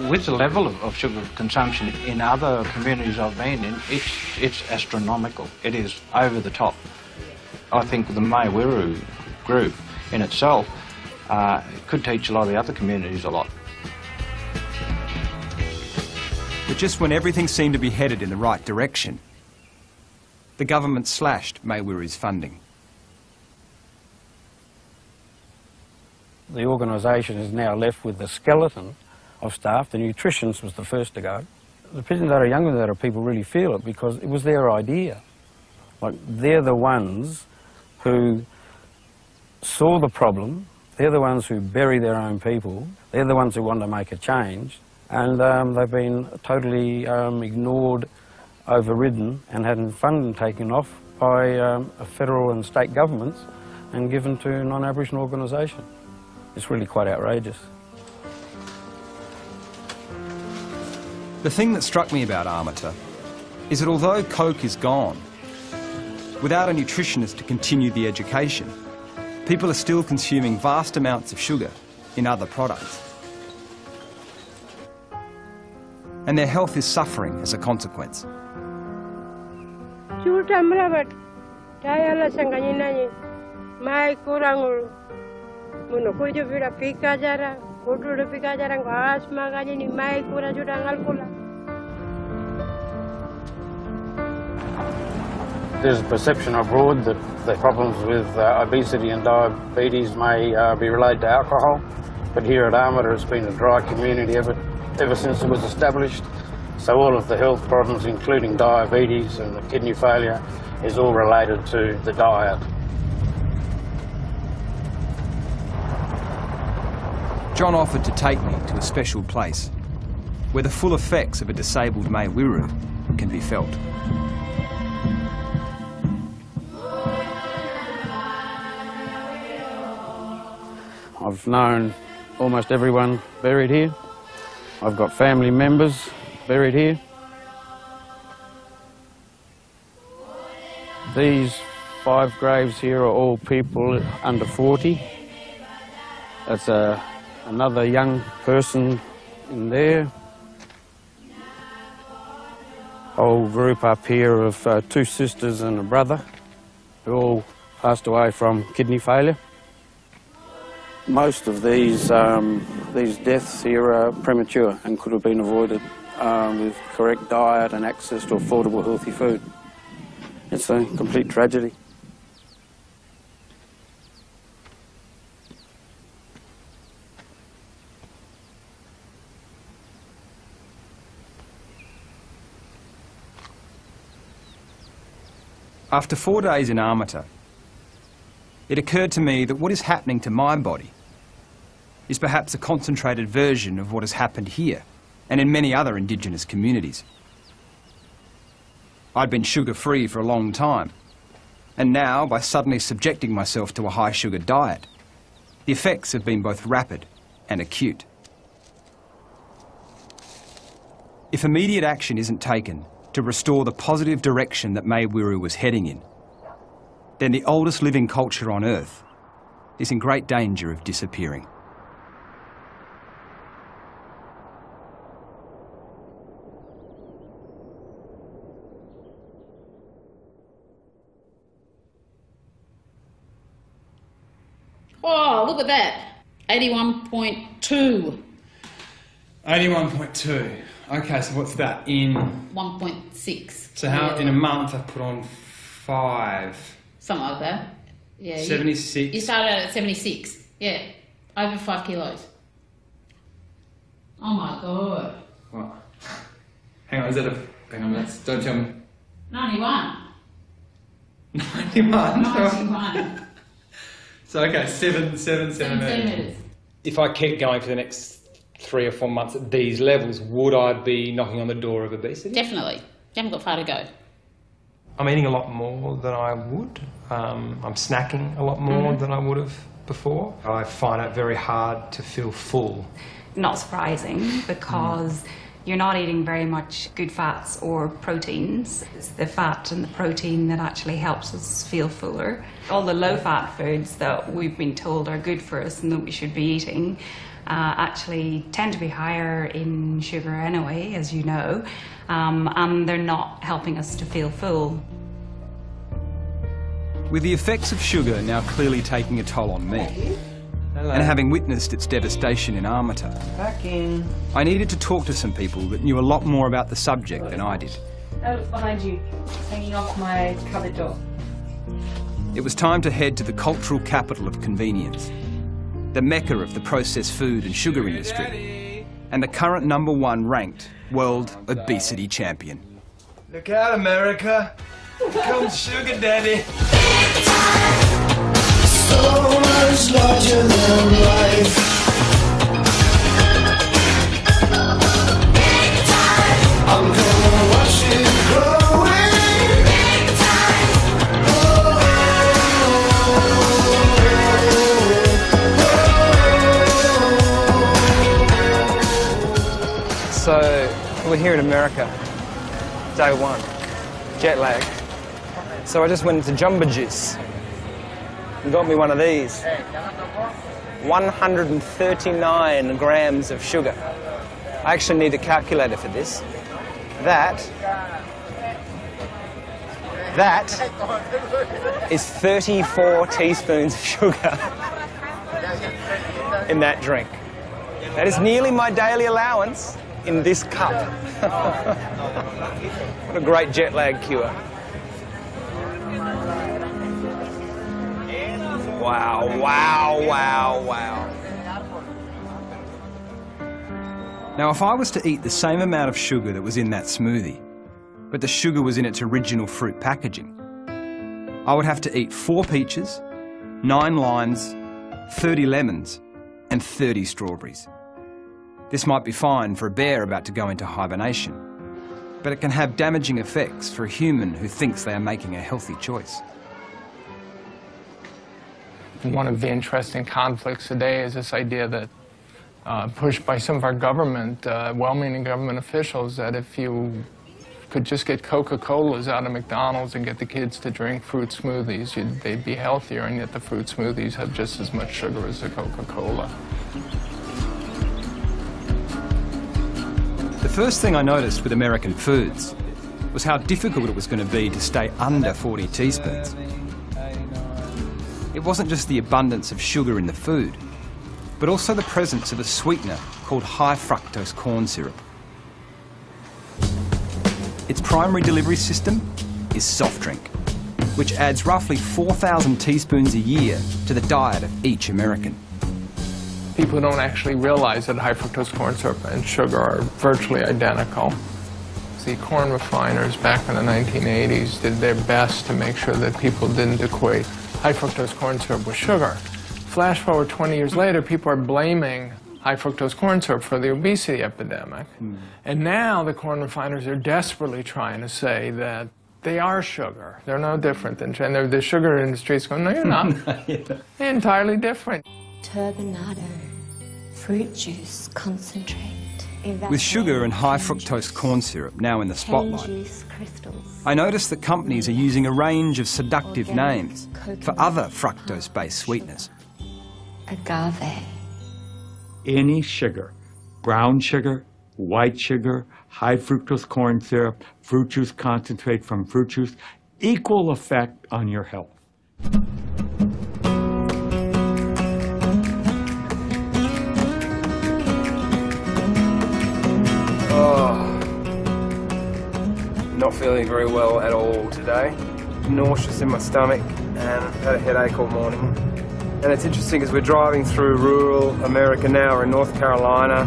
With the level of sugar consumption in other communities I've been in, it's astronomical. It is over the top. I think the Mai Wiru group in itself could teach a lot of the other communities a lot. But just when everything seemed to be headed in the right direction, the government slashed Mai Wiru's funding. The organisation is now left with the skeleton of staff. The nutritionist was the first to go. The Pitjantjatjara Yangundjatjara people really feel it because it was their idea. Like, they're the ones who saw the problem, they're the ones who bury their own people, they're the ones who want to make a change, and they've been totally ignored, overridden, and had funding taken off by federal and state governments and given to non-Aboriginal organisations. It's really quite outrageous. The thing that struck me about Armata is that although Coke is gone, without a nutritionist to continue the education, people are still consuming vast amounts of sugar in other products. And their health is suffering as a consequence. There's a perception abroad that the problems with obesity and diabetes may be related to alcohol, but here at Armata it's been a dry community ever since it was established, so all of the health problems, including diabetes and the kidney failure, is all related to the diet. John offered to take me to a special place where the full effects of a disabled Mai Wiru can be felt. I've known almost everyone buried here. I've got family members buried here. These 5 graves here are all people under 40. That's another young person in there. Whole group up here of 2 sisters and a brother who all passed away from kidney failure. Most of these deaths here are premature and could have been avoided with correct diet and access to affordable, healthy food. It's a complete tragedy. After 4 days in Armata, it occurred to me that what is happening to my body is perhaps a concentrated version of what has happened here and in many other Indigenous communities. I'd been sugar-free for a long time, and now, by suddenly subjecting myself to a high-sugar diet, the effects have been both rapid and acute. If immediate action isn't taken to restore the positive direction that Mai Wiru was heading in, then the oldest living culture on Earth is in great danger of disappearing. Oh, look at that. 81.2. 81.2. Okay, so what's that in? 1.6. So how in a month I've put on 5. Something like that. Yeah. 76. You started out at 76. Yeah. Over 5 kilos. Oh my God. What? Hang on, is that a... Hang on, don't tell me. 91. 91? 91. So, okay, 7 centimetres. If I keep going for the next 3 or 4 months at these levels, would I be knocking on the door of obesity? Definitely. You haven't got far to go. I'm eating a lot more than I would. I'm snacking a lot more than I would have before. I find it very hard to feel full. Not surprising, because you're not eating very much good fats or proteins. It's the fat and the protein that actually helps us feel fuller. All the low-fat foods that we've been told are good for us and that we should be eating actually tend to be higher in sugar anyway, as you know, and they're not helping us to feel full. With the effects of sugar now clearly taking a toll on me, and having witnessed its devastation in Armata, Back in. I needed to talk to some people that knew a lot more about the subject than I did. Oh, behind you, hanging off my cupboard door. It was time to head to the cultural capital of convenience, the mecca of the processed food and sugar industry, and the current #1 ranked world obesity champion. Look out, America. Here comes Sugar Daddy. So much larger than life. I'm gonna watch it grow away. So, we're here in America, day 1, jet lag. So I just went into Jumbo Juice and got me one of these. 139 grams of sugar. I actually need a calculator for this. That is 34 teaspoons of sugar in that drink. That is nearly my daily allowance in this cup. What a great jet lag cure. Wow, wow, wow, wow. Now, if I was to eat the same amount of sugar that was in that smoothie, but the sugar was in its original fruit packaging, I would have to eat 4 peaches, 9 limes, 30 lemons, and 30 strawberries. This might be fine for a bear about to go into hibernation, but it can have damaging effects for a human who thinks they are making a healthy choice. One of the interesting conflicts today is this idea that pushed by some of our government, well-meaning government officials, that if you could just get Coca-Colas out of McDonald's and get the kids to drink fruit smoothies, they'd be healthier, and yet the fruit smoothies have just as much sugar as the Coca-Cola. The first thing I noticed with American foods was how difficult it was going to be to stay under 40 teaspoons. It wasn't just the abundance of sugar in the food, but also the presence of a sweetener called high fructose corn syrup. Its primary delivery system is soft drink, which adds roughly 4,000 teaspoons a year to the diet of each American. People don't actually realize that high fructose corn syrup and sugar are virtually identical. The corn refiners back in the 1980s did their best to make sure that people didn't equate high fructose corn syrup with sugar. Flash forward 20 years later, people are blaming high fructose corn syrup for the obesity epidemic. And now the corn refiners are desperately trying to say that they are sugar. They're no different than, and the sugar industry is going, no, you're not. They're entirely different. Turbinado, fruit juice concentrate. With sugar and high fructose corn syrup now in the spotlight, I noticed that companies are using a range of seductive names for other fructose-based sweeteners. Agave. Any sugar, brown sugar, white sugar, high fructose corn syrup, fruit juice concentrate from fruit juice, equal effect on your health. not feeling very well at all today. Nauseous in my stomach and had a headache all morning. And it's interesting because we're driving through rural America now. We're in North Carolina.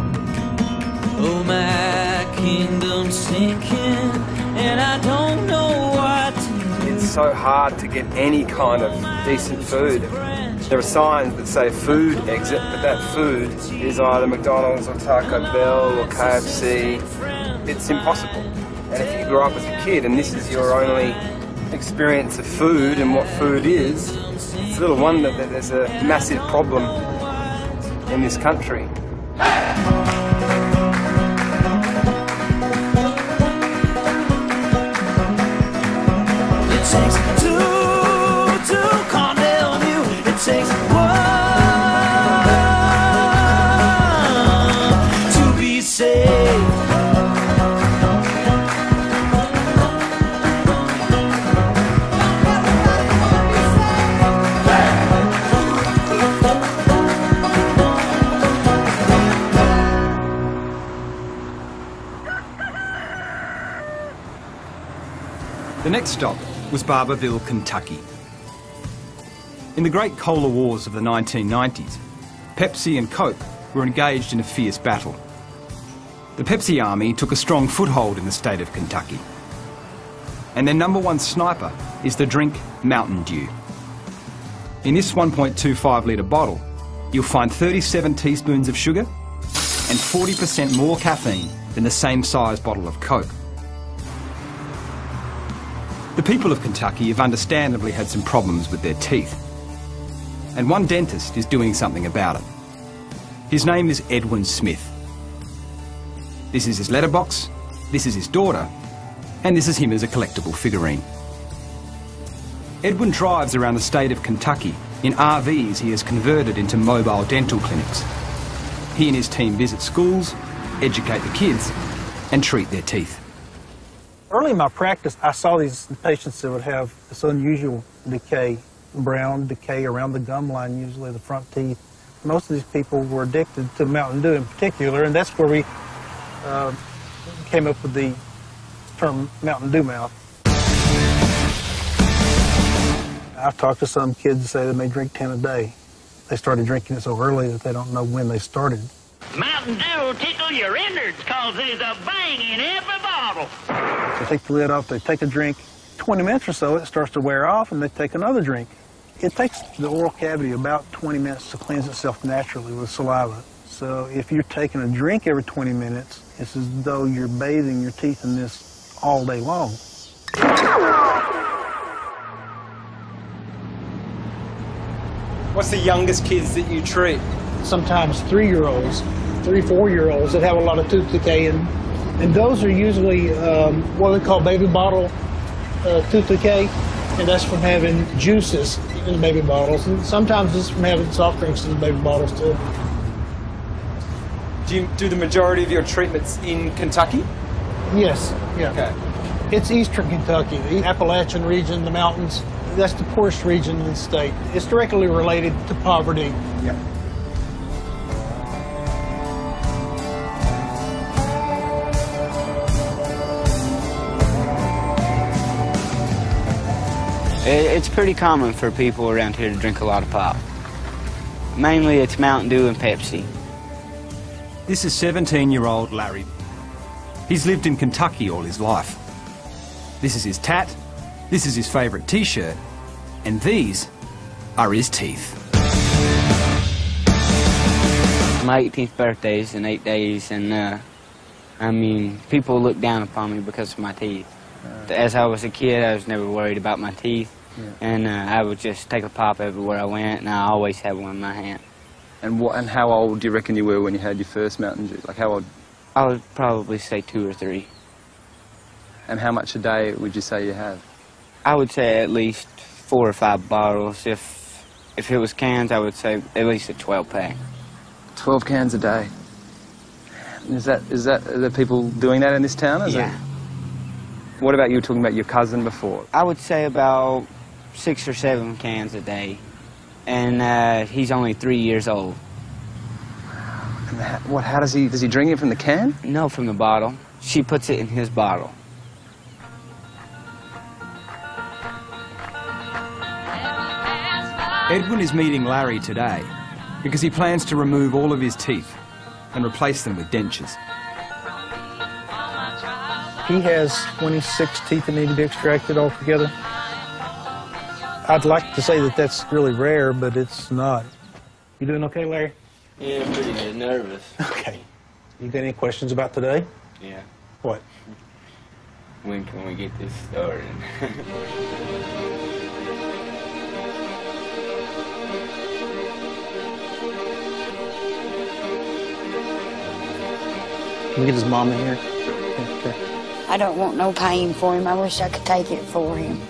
Oh, my kingdom's sinking, and I don't know what to do. It's so hard to get any kind of decent food. There are signs that say food exit, but that food is either McDonald's or Taco Bell or KFC. It's impossible. And if you grew up as a kid and this is your only experience of food and what food is, it's little wonder that there's a massive problem in this country. It takes two to condemn you. It takes one to be saved. The next stop was Barbourville, Kentucky. In the Great Cola Wars of the 1990s, Pepsi and Coke were engaged in a fierce battle. The Pepsi Army took a strong foothold in the state of Kentucky. And their #1 sniper is the drink Mountain Dew. In this 1.25 litre bottle, you'll find 37 teaspoons of sugar and 40% more caffeine than the same size bottle of Coke. The people of Kentucky have understandably had some problems with their teeth. And one dentist is doing something about it. His name is Edwin Smith. This is his letterbox, this is his daughter, and this is him as a collectible figurine. Edwin drives around the state of Kentucky in RVs he has converted into mobile dental clinics. He and his team visit schools, educate the kids, and treat their teeth. Early in my practice, I saw these patients that would have this unusual decay, brown decay around the gum line, usually the front teeth. Most of these people were addicted to Mountain Dew in particular, and that's where we came up with the term Mountain Dew mouth. I've talked to some kids that say they may drink 10 a day. They started drinking it so early that they don't know when they started. Mountain Dew will tickle your innards because there's a bang in every bottle. They take the lid off, they take a drink. 20 minutes or so, it starts to wear off, and they take another drink. It takes the oral cavity about 20 minutes to cleanse itself naturally with saliva. So if you're taking a drink every 20 minutes, it's as though you're bathing your teeth in this all day long. What's the youngest kids that you treat? Sometimes 3-year-olds, 3, 4-year-olds that have a lot of tooth decay, and those are usually what they call baby bottle tooth decay, and that's from having juices in the baby bottles, and sometimes it's from having soft drinks in the baby bottles too. Do you do the majority of your treatments in Kentucky? Yes, yeah. Okay. It's eastern Kentucky, the Appalachian region, the mountains. That's the poorest region in the state. It's directly related to poverty. Yeah. It's pretty common for people around here to drink a lot of pop. Mainly it's Mountain Dew and Pepsi. This is 17-year-old Larry. He's lived in Kentucky all his life. This is his tat, this is his favourite t-shirt, and these are his teeth. My 18th birthday is in 8 days, and I mean, people look down upon me because of my teeth. As I was a kid, I was never worried about my teeth, and I would just take a pop everywhere I went, and I always had one in my hand. And how old do you reckon you were when you had your first Mountain Dew? Like how old? I would probably say 2 or 3. And how much a day would you say you have? I would say at least 4 or 5 bottles. If it was cans, I would say at least a 12-pack. 12 cans a day. Are there people doing that in this town? Yeah. What about you were talking about your cousin before? I would say about 6 or 7 cans a day, and he's only 3 years old. And does he drink it from the can? No, from the bottle. She puts it in his bottle. Edwin is meeting Larry today because he plans to remove all of his teeth and replace them with dentures. He has 26 teeth that need to be extracted altogether. I'd like to say that that's really rare, but it's not. You doing okay, Larry? Yeah, I'm pretty good. Nervous. Okay. You got any questions about today? Yeah. What? When can we get this started? Can we get his mom in here? Okay. I don't want no pain for him. I wish I could take it for him.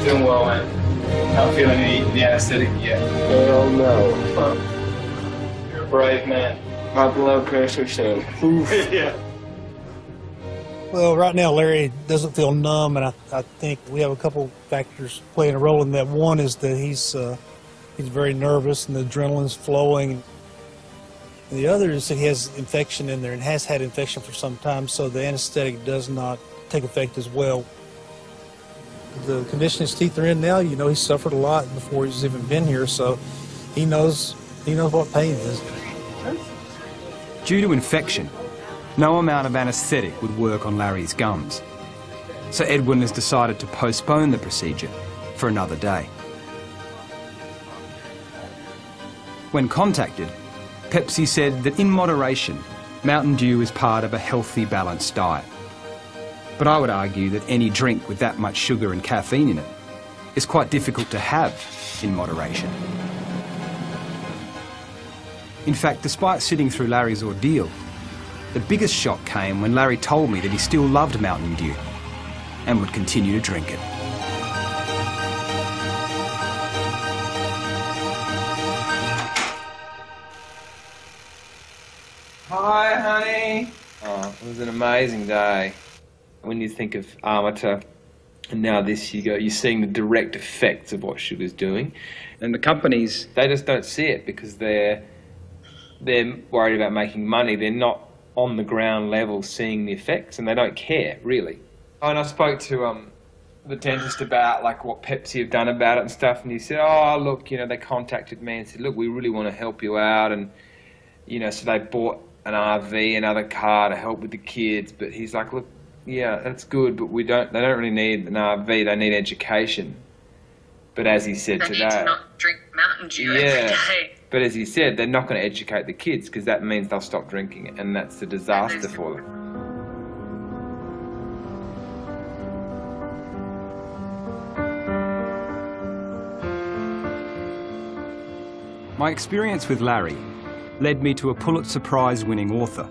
Doing well, man. Not feeling the anesthetic yet. Hell no. You're a brave man. My blood pressure said, Yeah. Well, right now Larry doesn't feel numb, and I think we have a couple factors playing a role in that. One is that he's very nervous and the adrenaline's flowing. And the other is that he has infection in there and has had infection for some time, so the anesthetic does not take effect as well. The condition his teeth are in now, you know, he suffered a lot before he's even been here, so he knows what pain is. Due to infection, no amount of anaesthetic would work on Larry's gums. So Edwin has decided to postpone the procedure for another day. When contacted, Pepsi said that in moderation, Mountain Dew is part of a healthy, balanced diet. But I would argue that any drink with that much sugar and caffeine in it is quite difficult to have in moderation. In fact, despite sitting through Larry's ordeal, the biggest shock came when Larry told me that he still loved Mountain Dew and would continue to drink it. Hi, honey. Oh, it was an amazing day. When you think of Armator and now this, you're seeing the direct effects of what sugar's doing. And the companies, they just don't see it because they're worried about making money. They're not on the ground level seeing the effects, and they don't care, really. And I spoke to the dentist about like what Pepsi have done about it and stuff, and he said, oh, look, you know, they contacted me and said, look, we really want to help you out, and, you know, so they bought an RV, another car to help with the kids, but he's like, look, yeah, that's good, but they don't really need an RV, they need education. But as he said today... They need to not drink Mountain Dew every day. But as he said, they're not going to educate the kids because that means they'll stop drinking it, and that's a disaster for them. My experience with Larry led me to a Pulitzer Prize-winning author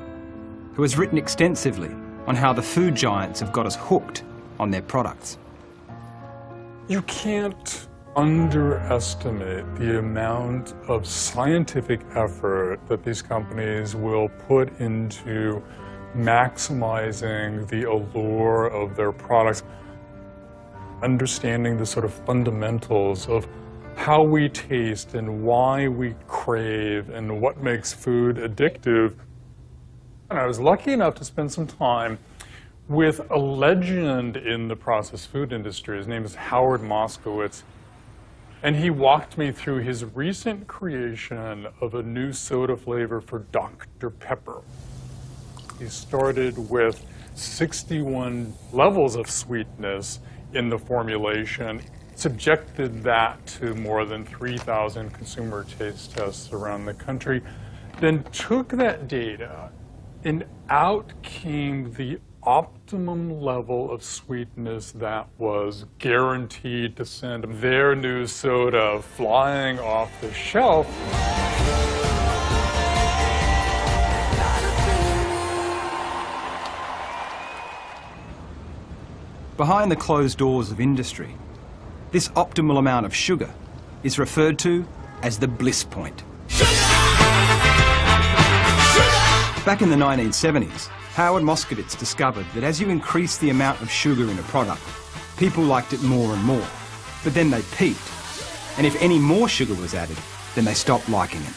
who has written extensively on how the food giants have got us hooked on their products. You can't underestimate the amount of scientific effort that these companies will put into maximizing the allure of their products, understanding the sort of fundamentals of how we taste and why we crave and what makes food addictive. And I was lucky enough to spend some time with a legend in the processed food industry. His name is Howard Moskowitz. And he walked me through his recent creation of a new soda flavor for Dr. Pepper. He started with 61 levels of sweetness in the formulation, subjected that to more than 3,000 consumer taste tests around the country, then took that data, and out came the optimum level of sweetness that was guaranteed to send their new soda flying off the shelf. Behind the closed doors of industry, this optimal amount of sugar is referred to as the bliss point. Back in the 1970s, Howard Moskowitz discovered that as you increase the amount of sugar in a product, people liked it more and more. But then they peaked, and if any more sugar was added, then they stopped liking it.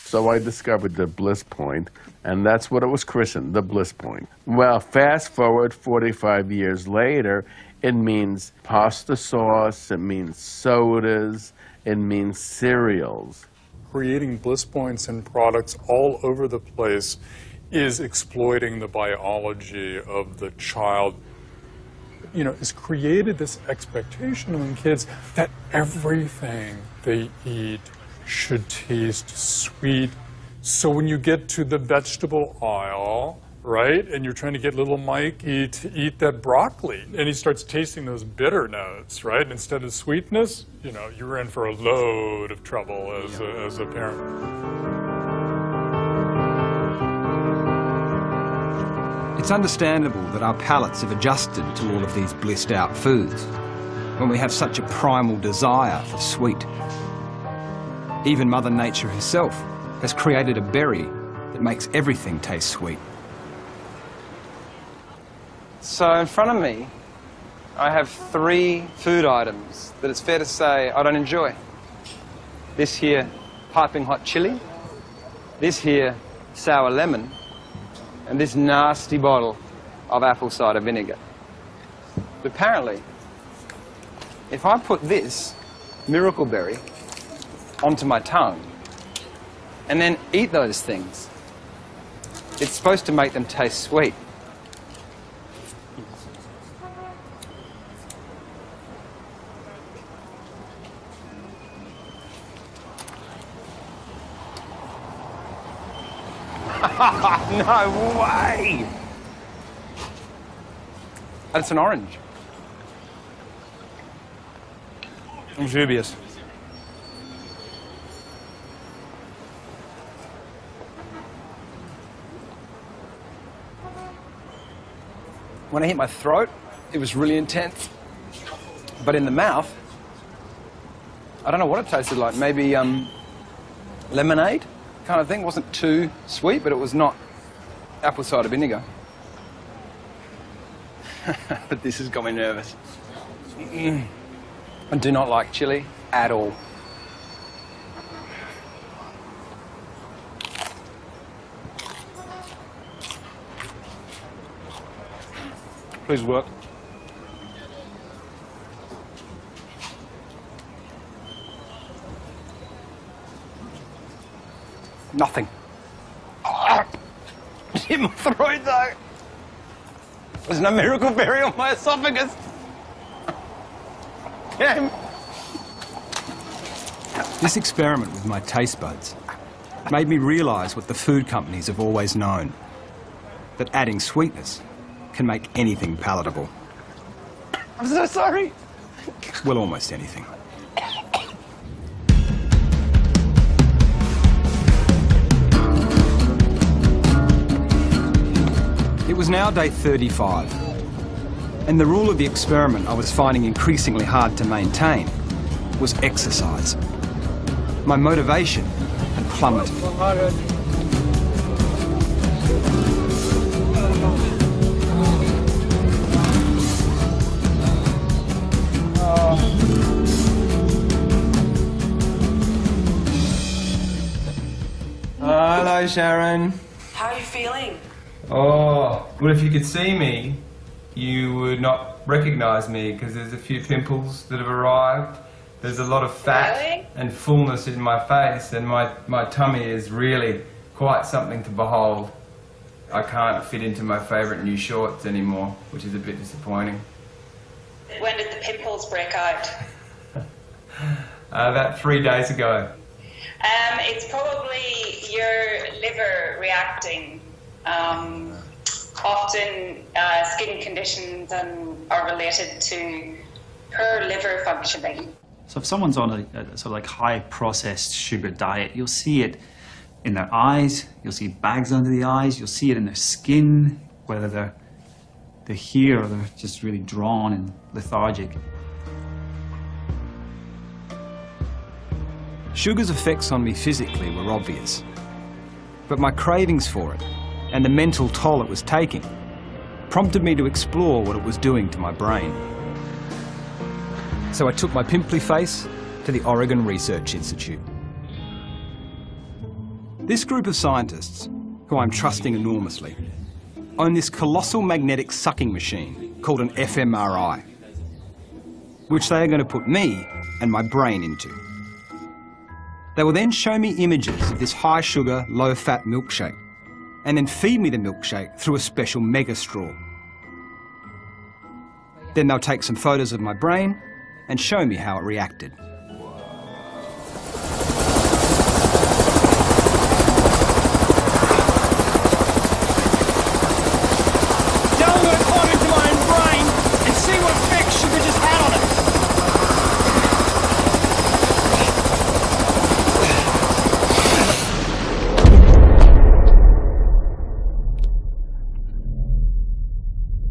So I discovered the bliss point, and that's what it was christened, the bliss point. Well, fast forward 45 years later, it means pasta sauce, it means sodas, it means cereals. Creating bliss points in products all over the place is exploiting the biology of the child. You know, it's created this expectation among kids that everything they eat should taste sweet. So when you get to the vegetable aisle, right, and you're trying to get little Mikey to eat that broccoli, and he starts tasting those bitter notes, right, instead of sweetness, you know, you're in for a load of trouble as a parent. It's understandable that our palates have adjusted to all of these blissed out foods when we have such a primal desire for sweet. Even Mother Nature herself has created a berry that makes everything taste sweet. So in front of me, I have 3 food items that it's fair to say I don't enjoy. This here, piping hot chili. This here, sour lemon. And this nasty bottle of apple cider vinegar. But apparently, if I put this miracle berry onto my tongue and then eat those things, it's supposed to make them taste sweet. No way! That's an orange. I'm dubious. When I hit my throat, it was really intense. But in the mouth, I don't know what it tasted like. Maybe lemonade kind of thing. It wasn't too sweet, but it was not apple cider vinegar. But this has got me nervous. I do not like chili at all. Please work. Nothing. In my throat though. There's no miracle berry on my esophagus. Damn. This experiment with my taste buds made me realise what the food companies have always known, that adding sweetness can make anything palatable. I'm so sorry. Well, almost anything. It was now day 35, and the rule of the experiment I was finding increasingly hard to maintain was exercise. My motivation had plummeted. Hello, Sharon. How are you feeling? Oh, well, if you could see me, you would not recognise me because there's a few pimples that have arrived There's a lot of fat and fullness in my face, and my tummy is really quite something to behold. I can't fit into my favourite new shorts anymore, which is a bit disappointing. When did the pimples break out? About 3 days ago. It's probably your liver reacting. Often skin conditions are related to poor liver functioning. So if someone's on a sort of like high processed sugar diet, you'll see it in their eyes, you'll see bags under the eyes, you'll see it in their skin, whether they're here or they're just really drawn and lethargic. Sugar's effects on me physically were obvious, but my cravings for it and the mental toll it was taking prompted me to explore what it was doing to my brain. So I took my pimply face to the Oregon Research Institute. This group of scientists, who I'm trusting enormously, own this colossal magnetic sucking machine called an fMRI, which they are going to put me and my brain into. They will then show me images of this high-sugar, low-fat milkshake, and then feed me the milkshake through a special mega straw. Then they'll take some photos of my brain and show me how it reacted.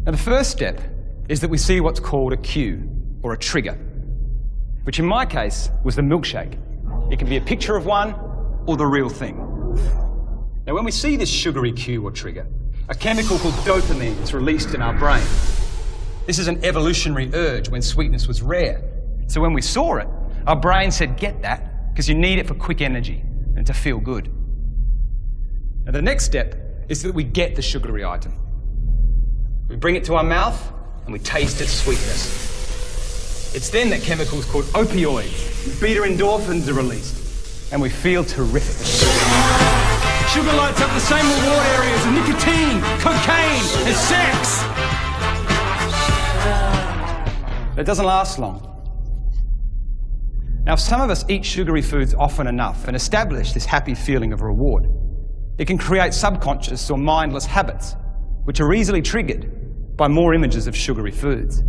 Now, the first step is that we see what's called a cue, or a trigger, which in my case was the milkshake. It can be a picture of one or the real thing. Now, when we see this sugary cue or trigger, a chemical called dopamine is released in our brain. This is an evolutionary urge when sweetness was rare. So when we saw it, our brain said, get that, because you need it for quick energy and to feel good. Now, the next step is that we get the sugary item. We bring it to our mouth and we taste its sweetness. It's then that chemicals called opioids, beta endorphins, are released, and we feel terrific. Sugar lights up the same reward areas of nicotine, cocaine, and sex. But it doesn't last long. Now, if some of us eat sugary foods often enough and establish this happy feeling of reward, it can create subconscious or mindless habits, which are easily triggered by more images of sugary foods.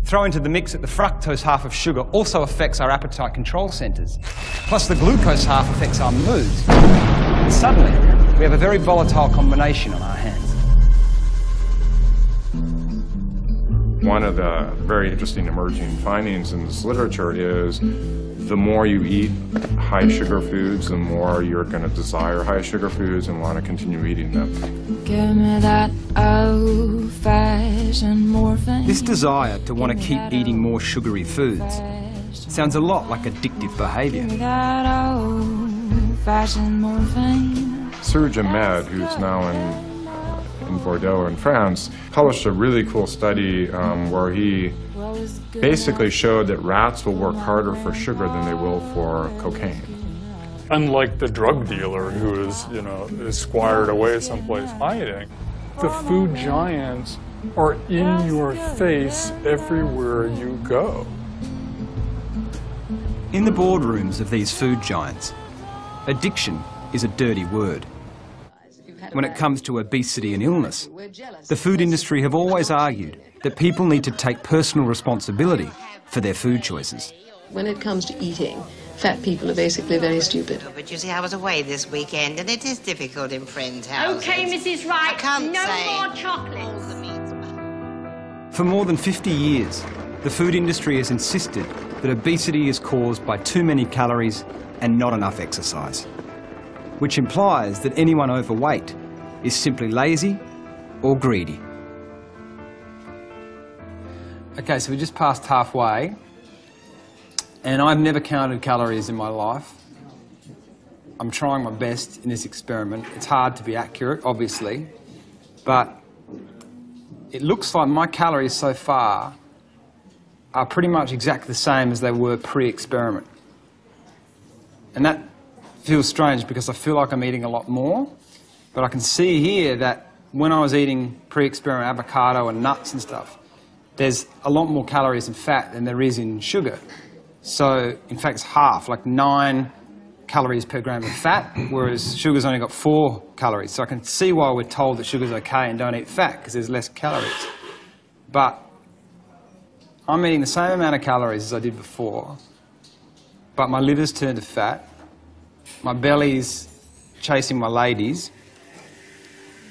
Throw into the mix that the fructose half of sugar also affects our appetite control centres, plus the glucose half affects our moods. And suddenly, we have a very volatile combination on our hands. One of the very interesting emerging findings in this literature is the more you eat high sugar foods, the more you're going to desire high sugar foods and want to continue eating them. Give me that old-fashioned morphine. This desire to want to keep eating more sugary foods sounds a lot like addictive behaviour. Give me that old-fashioned morphine. Surgeon Med, who's now in Bordeaux in France, published a really cool study where he basically showed that rats will work harder for sugar than they will for cocaine. Unlike the drug dealer who is, is squired away someplace hiding, the food giants are in your face everywhere you go. In the boardrooms of these food giants, addiction is a dirty word. When it comes to obesity and illness, the food industry have always argued that people need to take personal responsibility for their food choices. When it comes to eating, fat people are basically very stupid. But you see, I was away this weekend, and it is difficult in friends' houses. Okay, Mrs. Wright, I can't no say more chocolates. For more than 50 years, the food industry has insisted that obesity is caused by too many calories and not enough exercise, which implies that anyone overweight is simply lazy or greedy. Okay, so we just passed halfway, and I've never counted calories in my life. I'm trying my best in this experiment. It's hard to be accurate, obviously, but it looks like my calories so far are pretty much exactly the same as they were pre-experiment. And that feels strange because I feel like I'm eating a lot more, but I can see here that when I was eating pre-experiment avocado and nuts and stuff, there's a lot more calories and fat than there is in sugar. So, in fact, it's half, like 9 calories per gram of fat, whereas sugar's only got 4 calories. So I can see why we're told that sugar's okay and don't eat fat, because there's less calories. But I'm eating the same amount of calories as I did before, but my liver's turned to fat, my belly's chasing my ladies,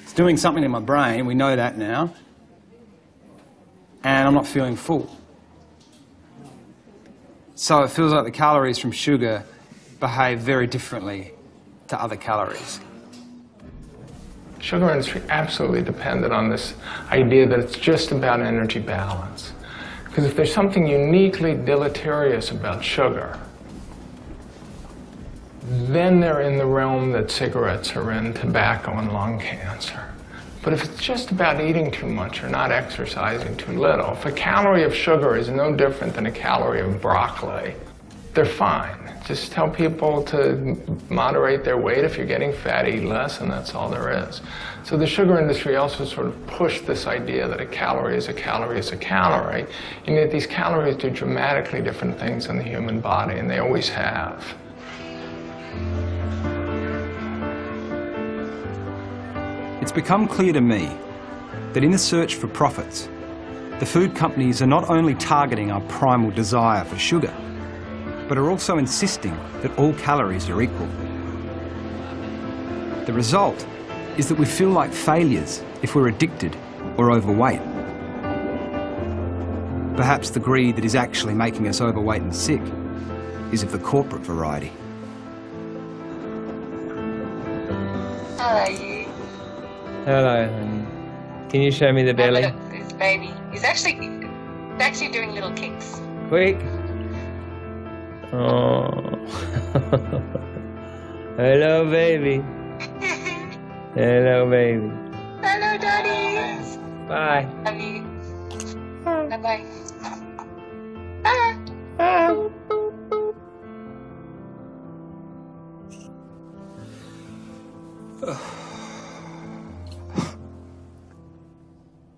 it's doing something in my brain, we know that now, and I'm not feeling full. So it feels like the calories from sugar behave very differently to other calories. Sugar industry absolutely depended on this idea that it's just about energy balance. Because if there's something uniquely deleterious about sugar, then they're in the realm that cigarettes are in, tobacco and lung cancer. But if it's just about eating too much or not exercising too little, if a calorie of sugar is no different than a calorie of broccoli, they're fine. Just tell people to moderate their weight. If you're getting fat, eat less, and that's all there is. So the sugar industry also sort of pushed this idea that a calorie is a calorie is a calorie, and yet these calories do dramatically different things in the human body, and they always have. It's become clear to me that in the search for profits, the food companies are not only targeting our primal desire for sugar, but are also insisting that all calories are equal. The result is that we feel like failures if we're addicted or overweight. Perhaps the greed that is actually making us overweight and sick is of the corporate variety. Hello, you. Hello, honey. Can you show me the belly? Have a look at this baby. He's actually doing little kicks. Quick. Oh. Hello, baby. Hello, baby. Hello, Daddy. Bye. Love you. Bye-bye. Bye. Bye.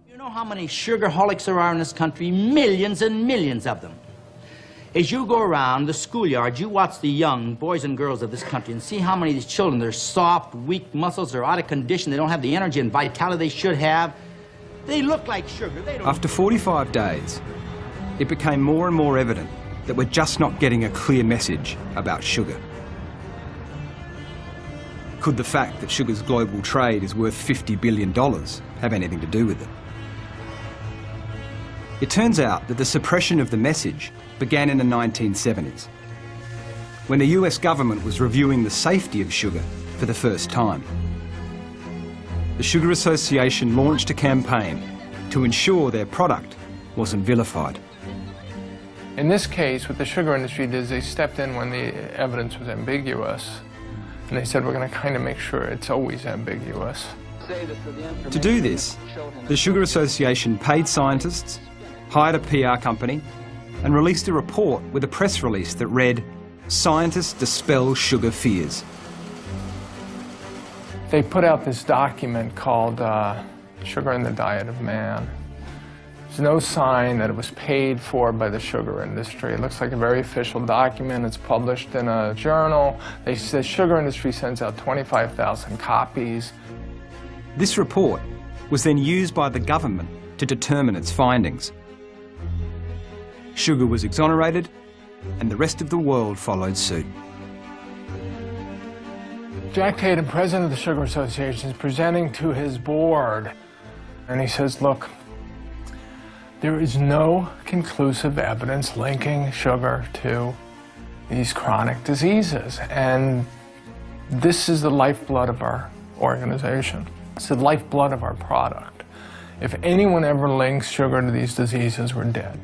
You know how many sugarholics there are in this country? Millions and millions of them. As you go around the schoolyards, you watch the young boys and girls of this country and see how many of these children, they're soft, weak muscles, they're out of condition, they don't have the energy and vitality they should have. They look like sugar. They don't... After 45 days, it became more and more evident that we're just not getting a clear message about sugar. Could the fact that sugar's global trade is worth $50 billion have anything to do with it? It turns out that the suppression of the message began in the 1970s, when the US government was reviewing the safety of sugar for the first time. The Sugar Association launched a campaign to ensure their product wasn't vilified. In this case, what the sugar industry did is they stepped in when the evidence was ambiguous, and they said, we're going to kind of make sure it's always ambiguous. To do this, the Sugar Association paid scientists, hired a PR company, and released a report with a press release that read, "Scientists dispel sugar fears." They put out this document called Sugar in the Diet of Man. There's no sign that it was paid for by the sugar industry. It looks like a very official document. It's published in a journal. The sugar industry sends out 25,000 copies. This report was then used by the government to determine its findings. Sugar was exonerated, and the rest of the world followed suit. Jack Tatum, president of the Sugar Association, is presenting to his board, and he says, look, there is no conclusive evidence linking sugar to these chronic diseases, and this is the lifeblood of our organization. It's the lifeblood of our product. If anyone ever links sugar to these diseases, we're dead.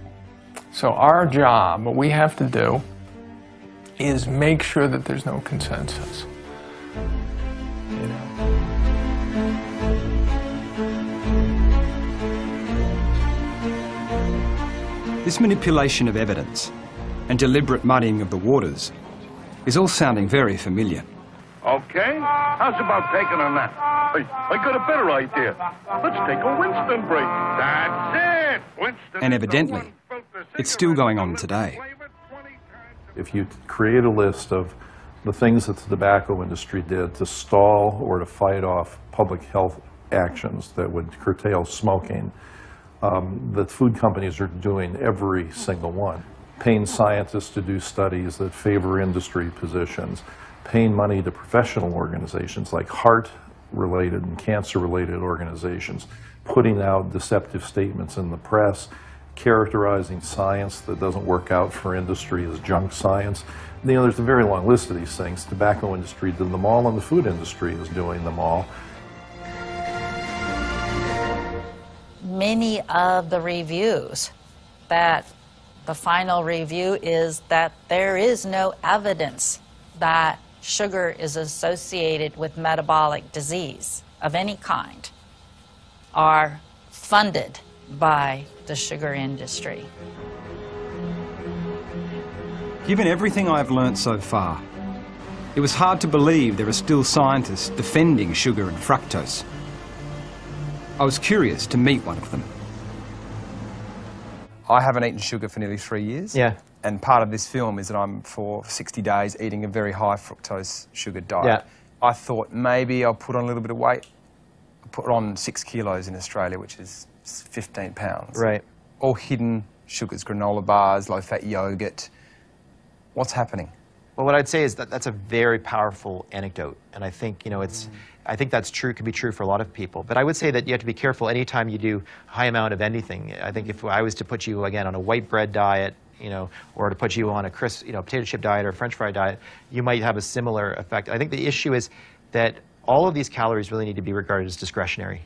So our job, what we have to do, is make sure that there's no consensus. You know? This This manipulation of evidence and deliberate muddying of the waters is all sounding very familiar. Okay, how's about taking a nap? Hey, I got a better idea. Let's take a Winston break. That's it! Winston. And evidently, it's still going on today. If you create a list of the things that the tobacco industry did to stall or to fight off public health actions that would curtail smoking, the food companies are doing every single one. Paying scientists to do studies that favor industry positions, paying money to professional organizations like heart-related and cancer-related organizations, putting out deceptive statements in the press, characterizing science that doesn't work out for industry as junk science. You know, there's a very long list of these things. Tobacco industry did them all, and the food industry is doing them all. Many of the reviews that the final review is that there is no evidence that sugar is associated with metabolic disease of any kind are funded by the sugar industry. Given everything I've learnt so far, it was hard to believe there are still scientists defending sugar and fructose. I was curious to meet one of them. I haven't eaten sugar for nearly 3 years. Yeah. And part of this film is that I'm, for 60 days, eating a very high fructose sugar diet. Yeah. I thought maybe I'll put on a little bit of weight. I put on 6 kilos in Australia, which is 15 pounds. Right. All hidden sugars, granola bars, low-fat yogurt. What's happening? Well, what I'd say is that that's a very powerful anecdote, and I think, you know, I think that's true, can be true for a lot of people. But I would say that you have to be careful anytime you do a high amount of anything. I think if I was to put you, again, on a white bread diet, you know, or to put you on a crisp, you know, potato chip diet or French fry diet, you might have a similar effect. I think the issue is that all of these calories really need to be regarded as discretionary.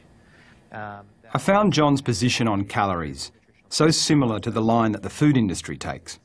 I found John's position on calories so similar to the line that the food industry takes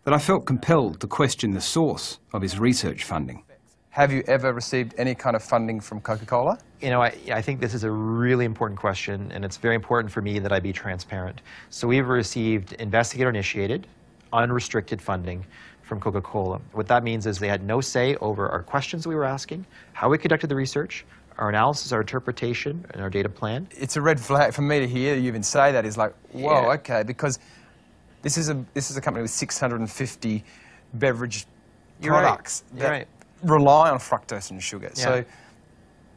that I felt compelled to question the source of his research funding. Have you ever received any kind of funding from Coca-Cola? You know, I think this is a really important question, and it's very important for me that I be transparent. So we've received investigator-initiated, unrestricted funding from Coca-Cola. What that means is they had no say over our questions we were asking, how we conducted the research, our analysis, our interpretation, and our data plan. It's a red flag for me to hear you even say that. Is like, whoa, yeah. Okay, because this is a company with 650 beverage products that rely on fructose and sugar. Yeah.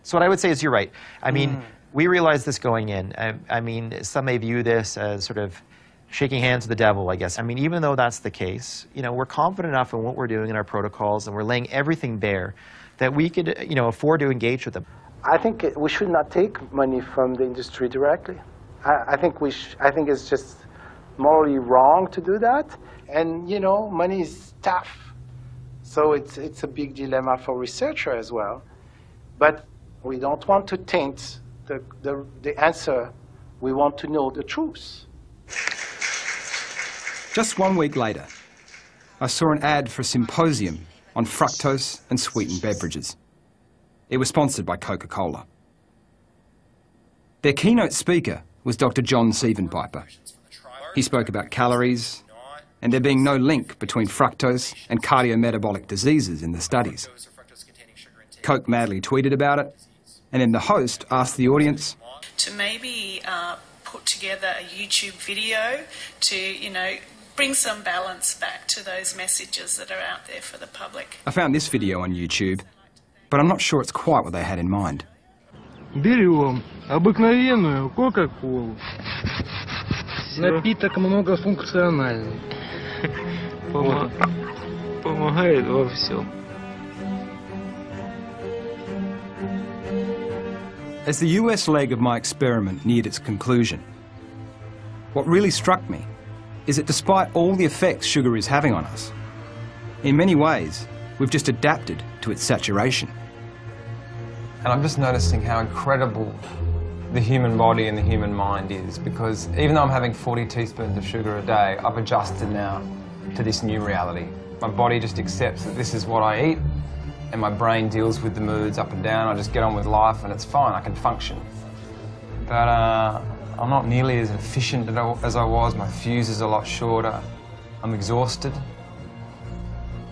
So what I would say is you're right. I mean, we realized this going in. I mean, some may view this as sort of shaking hands with the devil, I guess. I mean, even though that's the case, you know, we're confident enough in what we're doing in our protocols, and we're laying everything bare that we could, you know, afford to engage with them. I think we should not take money from the industry directly. I think it's just morally wrong to do that. And, you know, money is tough. So it's a big dilemma for researchers as well. But we don't want to taint the answer. We want to know the truth. Just 1 week later, I saw an ad for a symposium on fructose and sweetened beverages. It was sponsored by Coca-Cola. Their keynote speaker was Dr. John Sievenpiper. He spoke about calories and there being no link between fructose and cardiometabolic diseases in the studies. Coke madly tweeted about it, and then the host asked the audience to maybe put together a YouTube video to, you know, bring some balance back to those messages that are out there for the public. I found this video on YouTube, but I'm not sure it's quite what they had in mind. Берем обыкновенную Кока-Колу. Напиток многофункциональный. Помогает во всем. As the US leg of my experiment neared its conclusion, what really struck me is that despite all the effects sugar is having on us, in many ways, we've just adapted to its saturation. And I'm just noticing how incredible the human body and the human mind is, because even though I'm having 40 teaspoons of sugar a day, I've adjusted now to this new reality. My body just accepts that this is what I eat, and my brain deals with the moods up and down. I just get on with life and it's fine, I can function. But I'm not nearly as efficient as I was. My fuse is a lot shorter. I'm exhausted.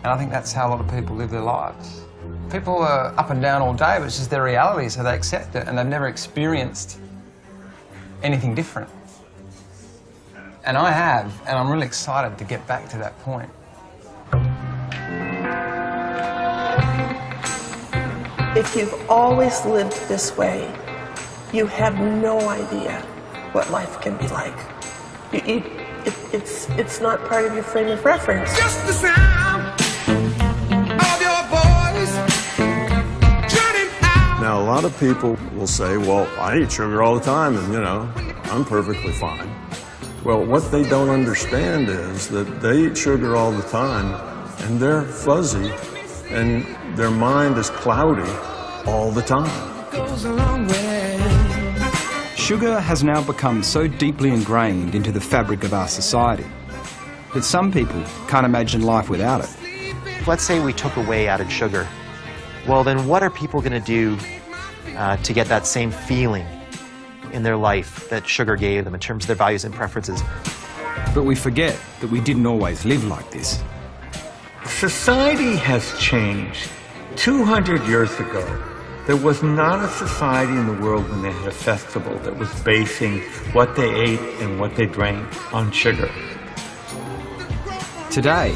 And I think that's how a lot of people live their lives. People are up and down all day, but it's just their reality, so they accept it, and they've never experienced anything different. And I have, and I'm really excited to get back to that point. If you've always lived this way, you have no idea what life can be like. It's not part of your frame of reference. Just the sound of your voice turning out. Now, a lot of people will say, well, I eat sugar all the time and, you know, I'm perfectly fine. Well, what they don't understand is that they eat sugar all the time and they're fuzzy and their mind is cloudy all the time. Goes a long way. Sugar has now become so deeply ingrained into the fabric of our society that some people can't imagine life without it. Let's say we took away added sugar. Well, then what are people going to do to get that same feeling in their life that sugar gave them in terms of their values and preferences? But we forget that we didn't always live like this. Society has changed. 200 years ago, there was not a society in the world when they had a festival that was basing what they ate and what they drank on sugar. Today,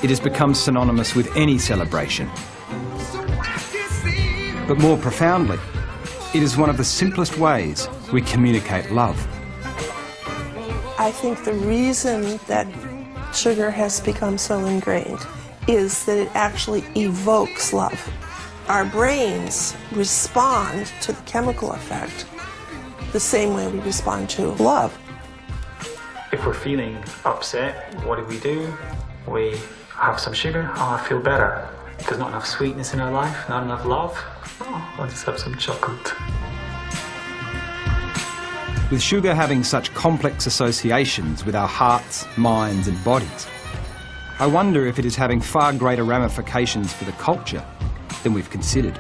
it has become synonymous with any celebration. But more profoundly, it is one of the simplest ways we communicate love. I think the reason that sugar has become so ingrained is that it actually evokes love. Our brains respond to the chemical effect the same way we respond to love. If we're feeling upset, what do? We have some sugar. Oh, I feel better. There's not enough sweetness in our life, not enough love. Oh, I'll just have some chocolate. With sugar having such complex associations with our hearts, minds and bodies, I wonder if it is having far greater ramifications for the culture than we've considered.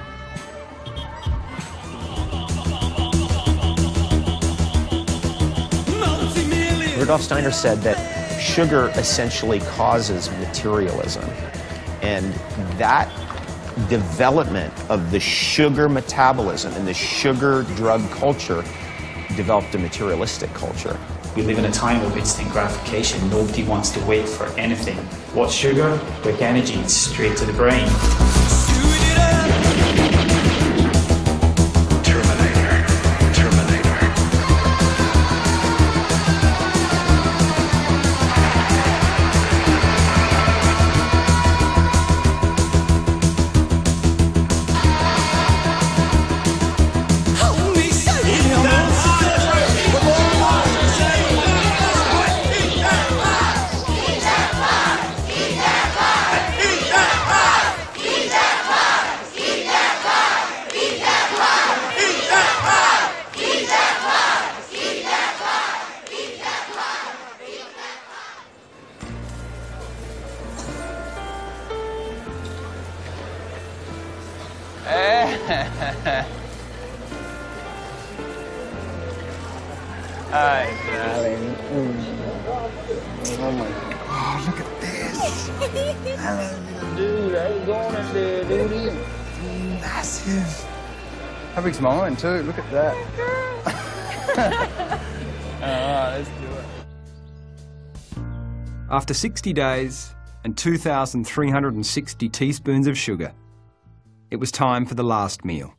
Rudolf Steiner said that sugar essentially causes materialism, and that development of the sugar metabolism and the sugar drug culture developed a materialistic culture. We live in a time of instant gratification. Nobody wants to wait for anything. What's sugar? Quick energy, straight to the brain. Hi, darling. Oh my God, look at this. Hello, dude. How you going up there, dude? Massive. How big's mine too? Look at that. Alright, let's do it. After 60 days and 2,360 teaspoons of sugar, it was time for the last meal.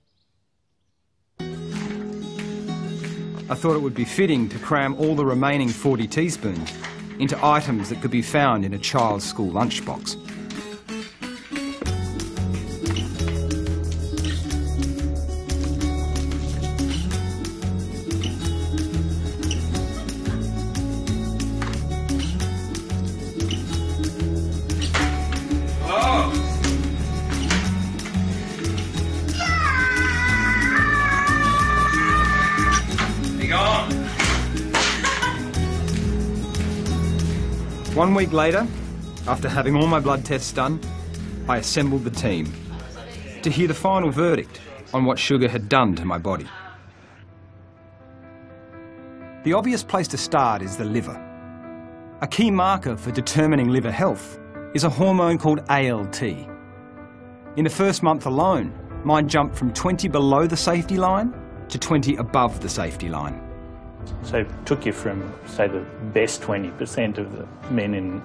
I thought it would be fitting to cram all the remaining 40 teaspoons into items that could be found in a child's school lunchbox. One week later, after having all my blood tests done, I assembled the team to hear the final verdict on what sugar had done to my body. The obvious place to start is the liver. A key marker for determining liver health is a hormone called ALT. In the first month alone, mine jumped from 20 below the safety line to 20 above the safety line. So it took you from, say, the best 20% of the men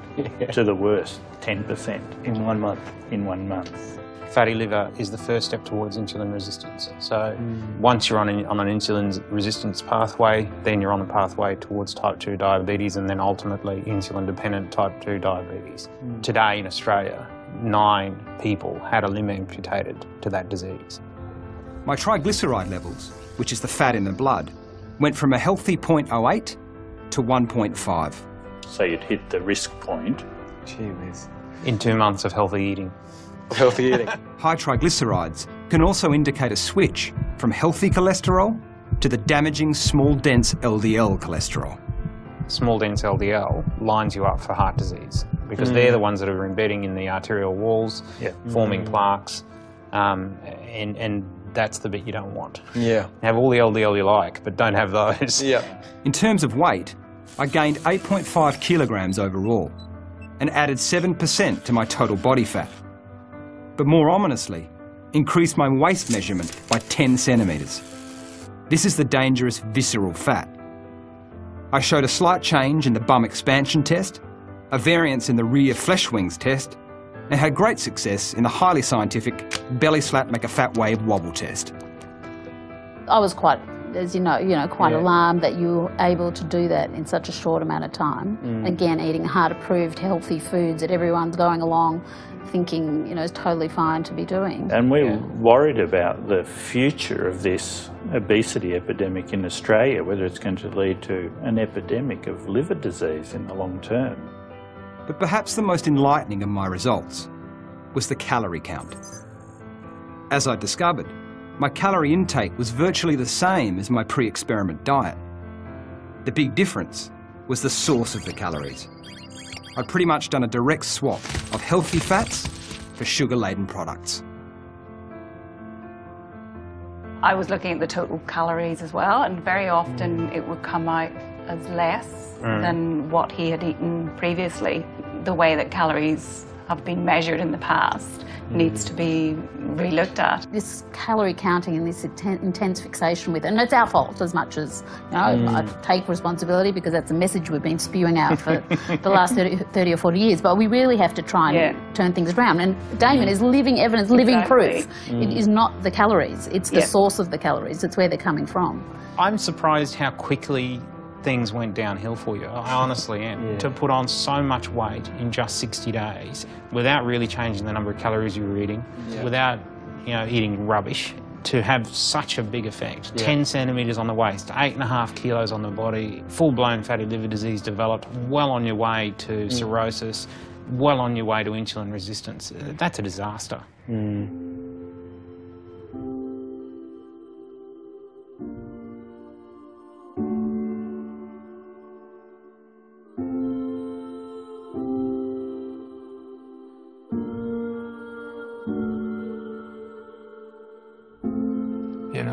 to the worst 10% in 1 month. In 1 month. Fatty liver is the first step towards insulin resistance. So once you're on an insulin resistance pathway, then you're on the pathway towards type 2 diabetes and then ultimately insulin-dependent type 2 diabetes. Today in Australia, 9 people had a limb amputated to that disease. My triglyceride levels, which is the fat in the blood, went from a healthy 0.08 to 1.5. So you'd hit the risk point. Gee whiz. In 2 months of healthy eating. Healthy eating. High triglycerides can also indicate a switch from healthy cholesterol to the damaging small dense LDL cholesterol. Small dense LDL lines you up for heart disease because they're the ones that are embedding in the arterial walls, forming plaques, and that's the bit you don't want. Yeah. Have all the LDL you like, but don't have those. Yeah. In terms of weight, I gained 8.5 kilograms overall and added 7% to my total body fat. But more ominously, increased my waist measurement by 10 centimetres. This is the dangerous visceral fat. I showed a slight change in the bum expansion test, a variance in the rear flesh wings test, and had great success in the highly scientific belly slap make a fat wave wobble test. I was quite, as you know, quite alarmed that you were able to do that in such a short amount of time. Again, eating heart-approved healthy foods that everyone's going along thinking, is totally fine to be doing. And we're worried about the future of this obesity epidemic in Australia, whether it's going to lead to an epidemic of liver disease in the long term. But perhaps the most enlightening of my results was the calorie count. As I discovered, my calorie intake was virtually the same as my pre-experiment diet. The big difference was the source of the calories. I'd pretty much done a direct swap of healthy fats for sugar-laden products. I was looking at the total calories as well, and very often it would come out as less than what he had eaten previously. The way that calories have been measured in the past needs to be re-looked at. This calorie counting and this intense fixation with it, and it's our fault as much as, I take responsibility because that's a message we've been spewing out for the last 30 or 40 years, but we really have to try and turn things around. And Damon is living evidence, living proof. It is not the calories, it's the source of the calories, it's where they're coming from. I'm surprised how quickly things went downhill for you. I honestly am. To put on so much weight in just 60 days without really changing the number of calories you were eating, without eating rubbish, to have such a big effect. 10 centimetres on the waist, 8.5 kilos on the body, full-blown fatty liver disease developed, well on your way to cirrhosis, well on your way to insulin resistance. That's a disaster.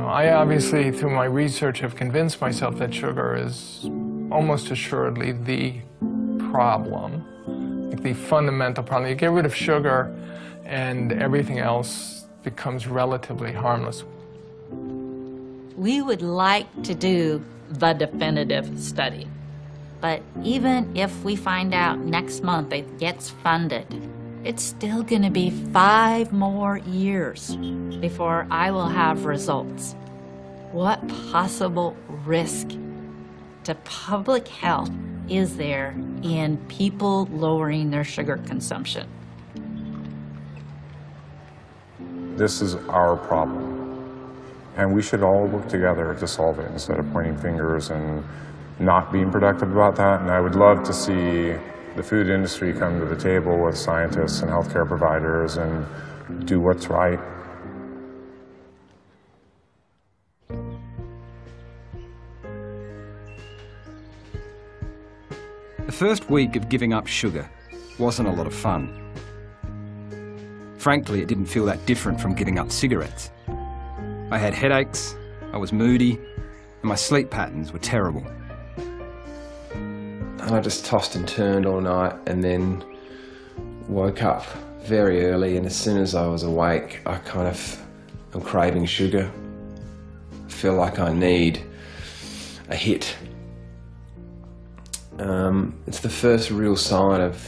I obviously, through my research, have convinced myself that sugar is almost assuredly the problem, like the fundamental problem. You get rid of sugar and everything else becomes relatively harmless. We would like to do the definitive study, but even if we find out next month it gets funded, it's still going to be 5 more years before I will have results. What possible risk to public health is there in people lowering their sugar consumption? This is our problem, and we should all work together to solve it instead of pointing fingers and not being productive about that. And I would love to see the food industry come to the table with scientists and healthcare providers and do what's right. The first week of giving up sugar wasn't a lot of fun. Frankly, it didn't feel that different from giving up cigarettes. I had headaches, I was moody, and my sleep patterns were terrible. And I just tossed and turned all night and then woke up very early, and as soon as I was awake, I'm craving sugar. I feel like I need a hit. It's the first real sign of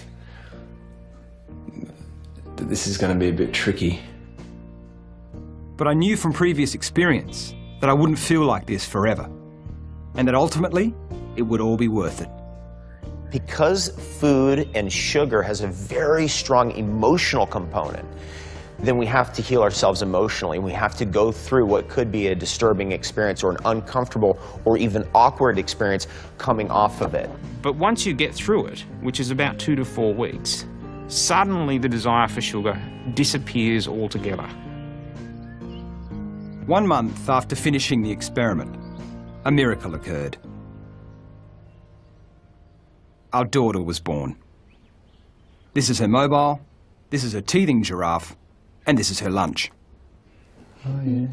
that this is going to be a bit tricky. But I knew from previous experience that I wouldn't feel like this forever, and that ultimately it would all be worth it. Because food and sugar has a very strong emotional component, then we have to heal ourselves emotionally. We have to go through what could be a disturbing experience or an uncomfortable or even awkward experience coming off of it. But once you get through it, which is about 2 to 4 weeks, suddenly the desire for sugar disappears altogether. 1 month after finishing the experiment, a miracle occurred. Our daughter was born. This is her mobile, this is her teething giraffe, and this is her lunch. Oh, yeah.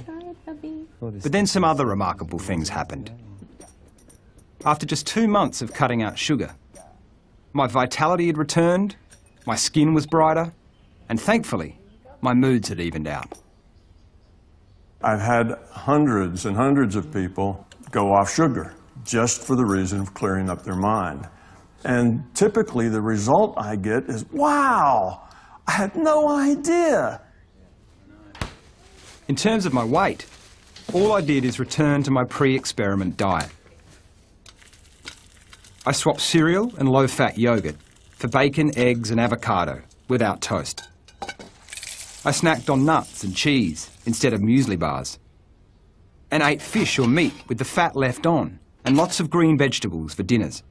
But then some other remarkable things happened. After just 2 months of cutting out sugar, my vitality had returned, my skin was brighter, and thankfully, my moods had evened out. I've had hundreds and hundreds of people go off sugar just for the reason of clearing up their mind. And typically the result I get is, wow, I had no idea. In terms of my weight, all I did is return to my pre-experiment diet. I swapped cereal and low-fat yogurt for bacon, eggs and avocado without toast. I snacked on nuts and cheese instead of muesli bars, and ate fish or meat with the fat left on and lots of green vegetables for dinners.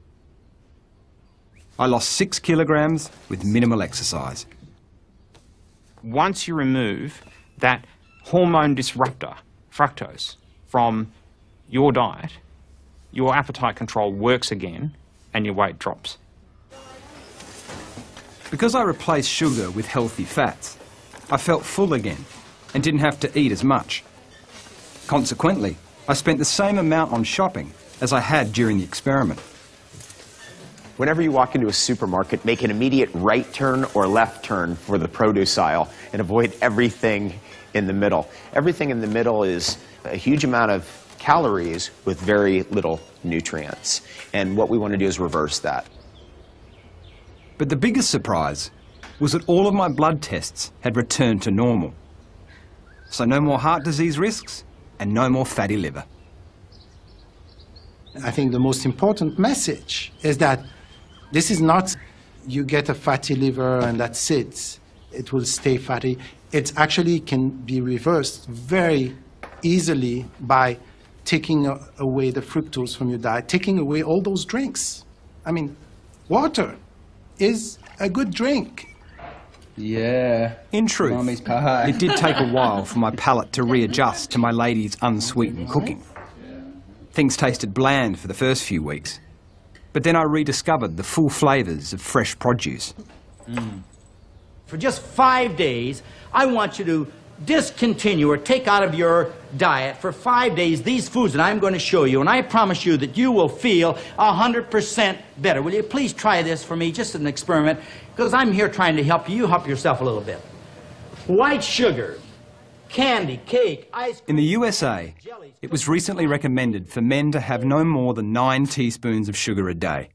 I lost 6 kilograms with minimal exercise. Once you remove that hormone disruptor, fructose, from your diet, your appetite control works again and your weight drops. Because I replaced sugar with healthy fats, I felt full again and didn't have to eat as much. Consequently, I spent the same amount on shopping as I had during the experiment. Whenever you walk into a supermarket, make an immediate right turn or left turn for the produce aisle and avoid everything in the middle. Everything in the middle is a huge amount of calories with very little nutrients. And what we want to do is reverse that. But the biggest surprise was that all of my blood tests had returned to normal. So no more heart disease risks and no more fatty liver. I think the most important message is that this is not you get a fatty liver and that's it. It will stay fatty. It actually can be reversed very easily by taking away the fructose from your diet, taking away all those drinks. I mean, water is a good drink. Yeah. In truth, Mommy's pie. it did take a while for my palate to readjust to my lady's unsweetened cooking. Things tasted bland for the first few weeks, but then I rediscovered the full flavours of fresh produce. For just 5 days, I want you to discontinue or take out of your diet for 5 days these foods that I'm going to show you, and I promise you that you will feel 100% better. Will you please try this for me, just as an experiment, because I'm here trying to help you. You help yourself a little bit. White sugar, candy, cake, ice cream. In the USA, it was recently recommended for men to have no more than 9 teaspoons of sugar a day,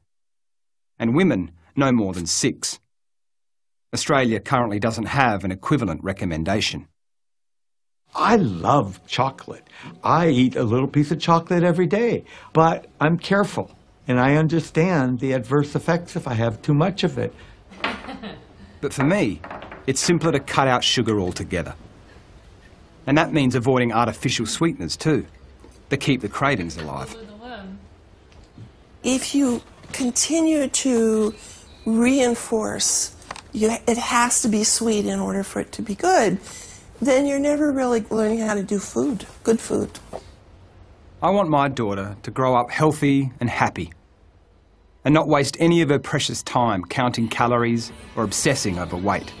and women no more than 6. Australia currently doesn't have an equivalent recommendation. I love chocolate. I eat a little piece of chocolate every day, but I'm careful, and I understand the adverse effects if I have too much of it. But for me, it's simpler to cut out sugar altogether. And that means avoiding artificial sweeteners too, that keep the cravings alive. If you continue to reinforce it has to be sweet in order for it to be good, then you're never really learning how to do food, good food. I want my daughter to grow up healthy and happy, and not waste any of her precious time counting calories or obsessing over weight.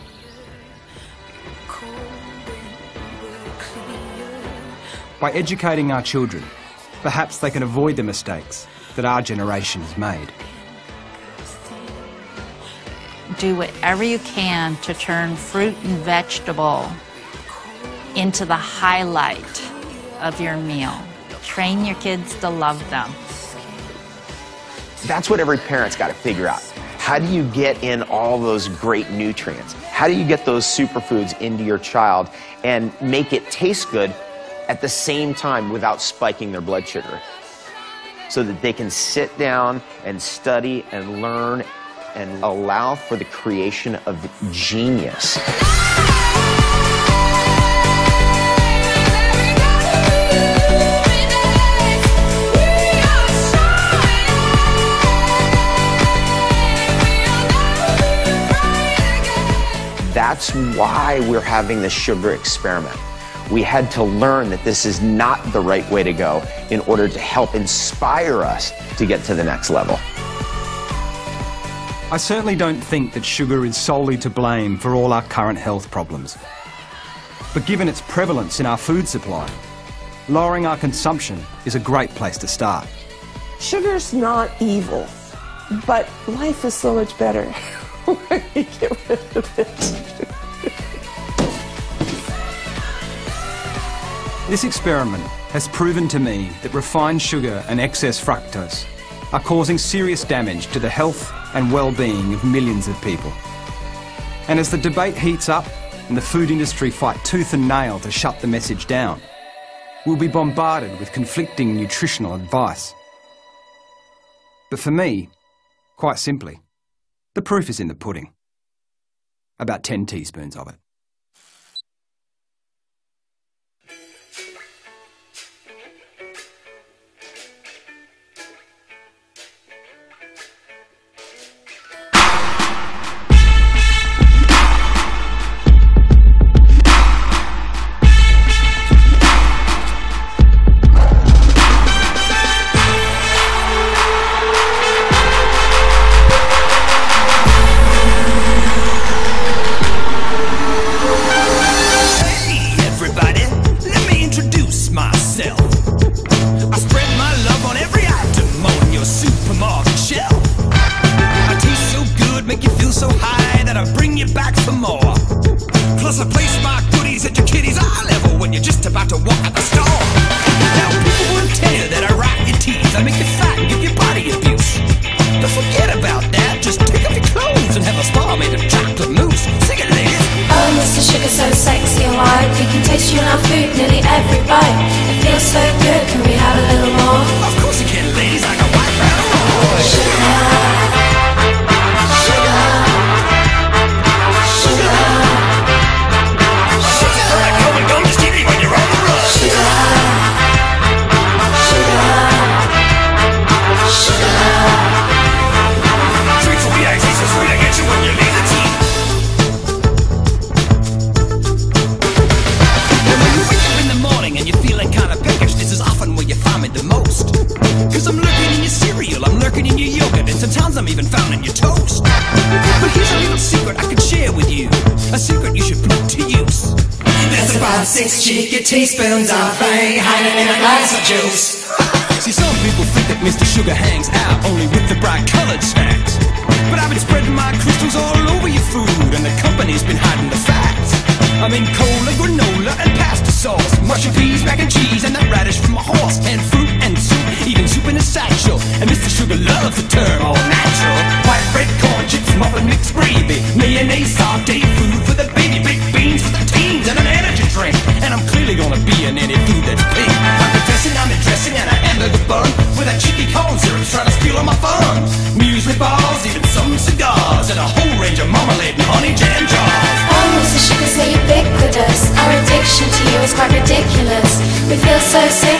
By educating our children, perhaps they can avoid the mistakes that our generation has made. do whatever you can to turn fruit and vegetable into the highlight of your meal. Train your kids to love them. That's what every parent's got to figure out. How do you get in all those great nutrients? How do you get those superfoods into your child and make it taste good at the same time without spiking their blood sugar? So that they can sit down and study and learn and allow for the creation of genius. That's why we're having this sugar experiment. We had to learn that this is not the right way to go in order to help inspire us to get to the next level. I certainly don't think that sugar is solely to blame for all our current health problems. But given its prevalence in our food supply, lowering our consumption is a great place to start. Sugar's not evil, but life is so much better when you get rid of it. This experiment has proven to me that refined sugar and excess fructose are causing serious damage to the health and well-being of millions of people. And as the debate heats up and the food industry fight tooth and nail to shut the message down, we'll be bombarded with conflicting nutritional advice. But for me, quite simply, the proof is in the pudding. About 10 teaspoons of it. Teaspoons of flame hiding in a glass of juice. See, some people think that Mr. Sugar hangs out only with the bright colored snacks. But I've been spreading my crystals all over your food, and the company's been hiding the facts. I mean cola, granola, and pasta sauce, mushroom peas, mac and cheese, and that radish from a horse, and fruit and soup, even soup in a satchel. And Mr. Sugar loves the term all natural. White bread, corn chips, muffin, mixed gravy, mayonnaise, sauté, food for the baby, baked beans for the teens, and an energy drink. And I'm clearly gonna be in any food that's pink. I'm confessing I'm dressing and a hamburger bun with a cheeky corn syrup trying to steal all my fun. Muesli bars, even some cigars, and a whole range of marmalade and honey jam jars. Oh, Mr. Sugar, so ubiquitous. Our addiction to you is quite ridiculous. We feel so sick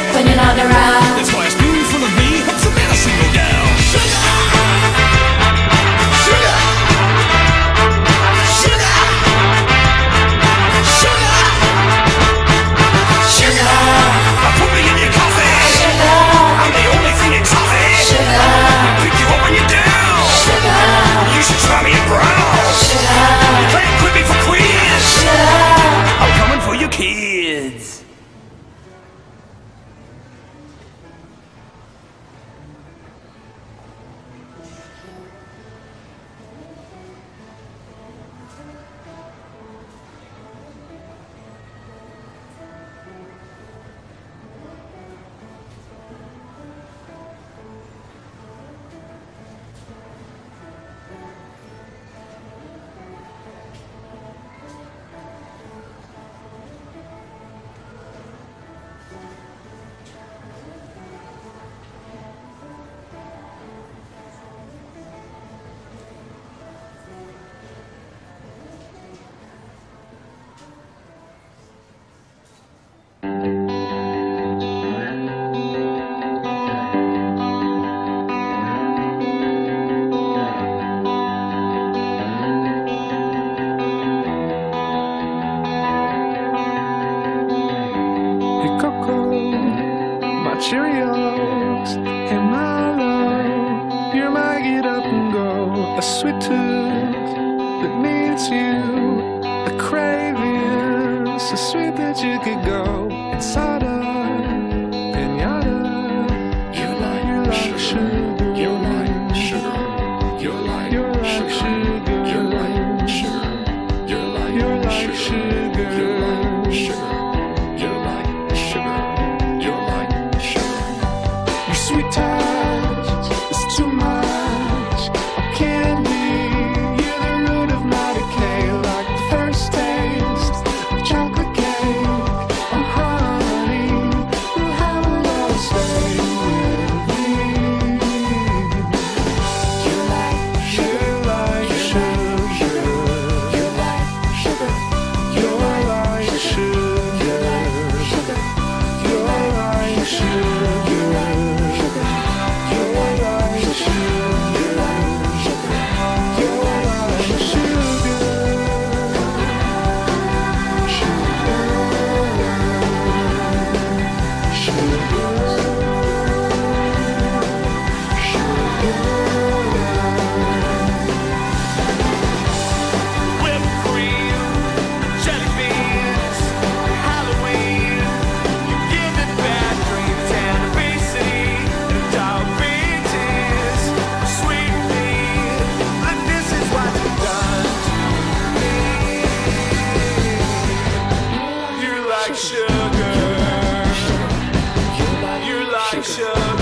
Cheerios and Milo. You're my get up and go, a sweet tooth that needs you, a craving so sweet that you could go inside of pinata. You're like sugar. You're like sugar. You're like sugar. You're like sugar. You're like sugar. You're like sugar. You're like sugar. You're like sugar. Your sweet touch is too much. I can't be. You're the root of my decay, like the first taste of chocolate cake. I'm honey, we'll have a love stay with me. You're like sugar. You're like sugar. You're like sugar. You're like sugar. You're like sugar. You're like sugar. You're like sugar. You're like sugar. You're like whipped cream, jelly beans, Halloween. You give it bad dreams and obesity and diabetes. Sweet pea, but this is what you've done to me. You're like sugar. You're like sugar.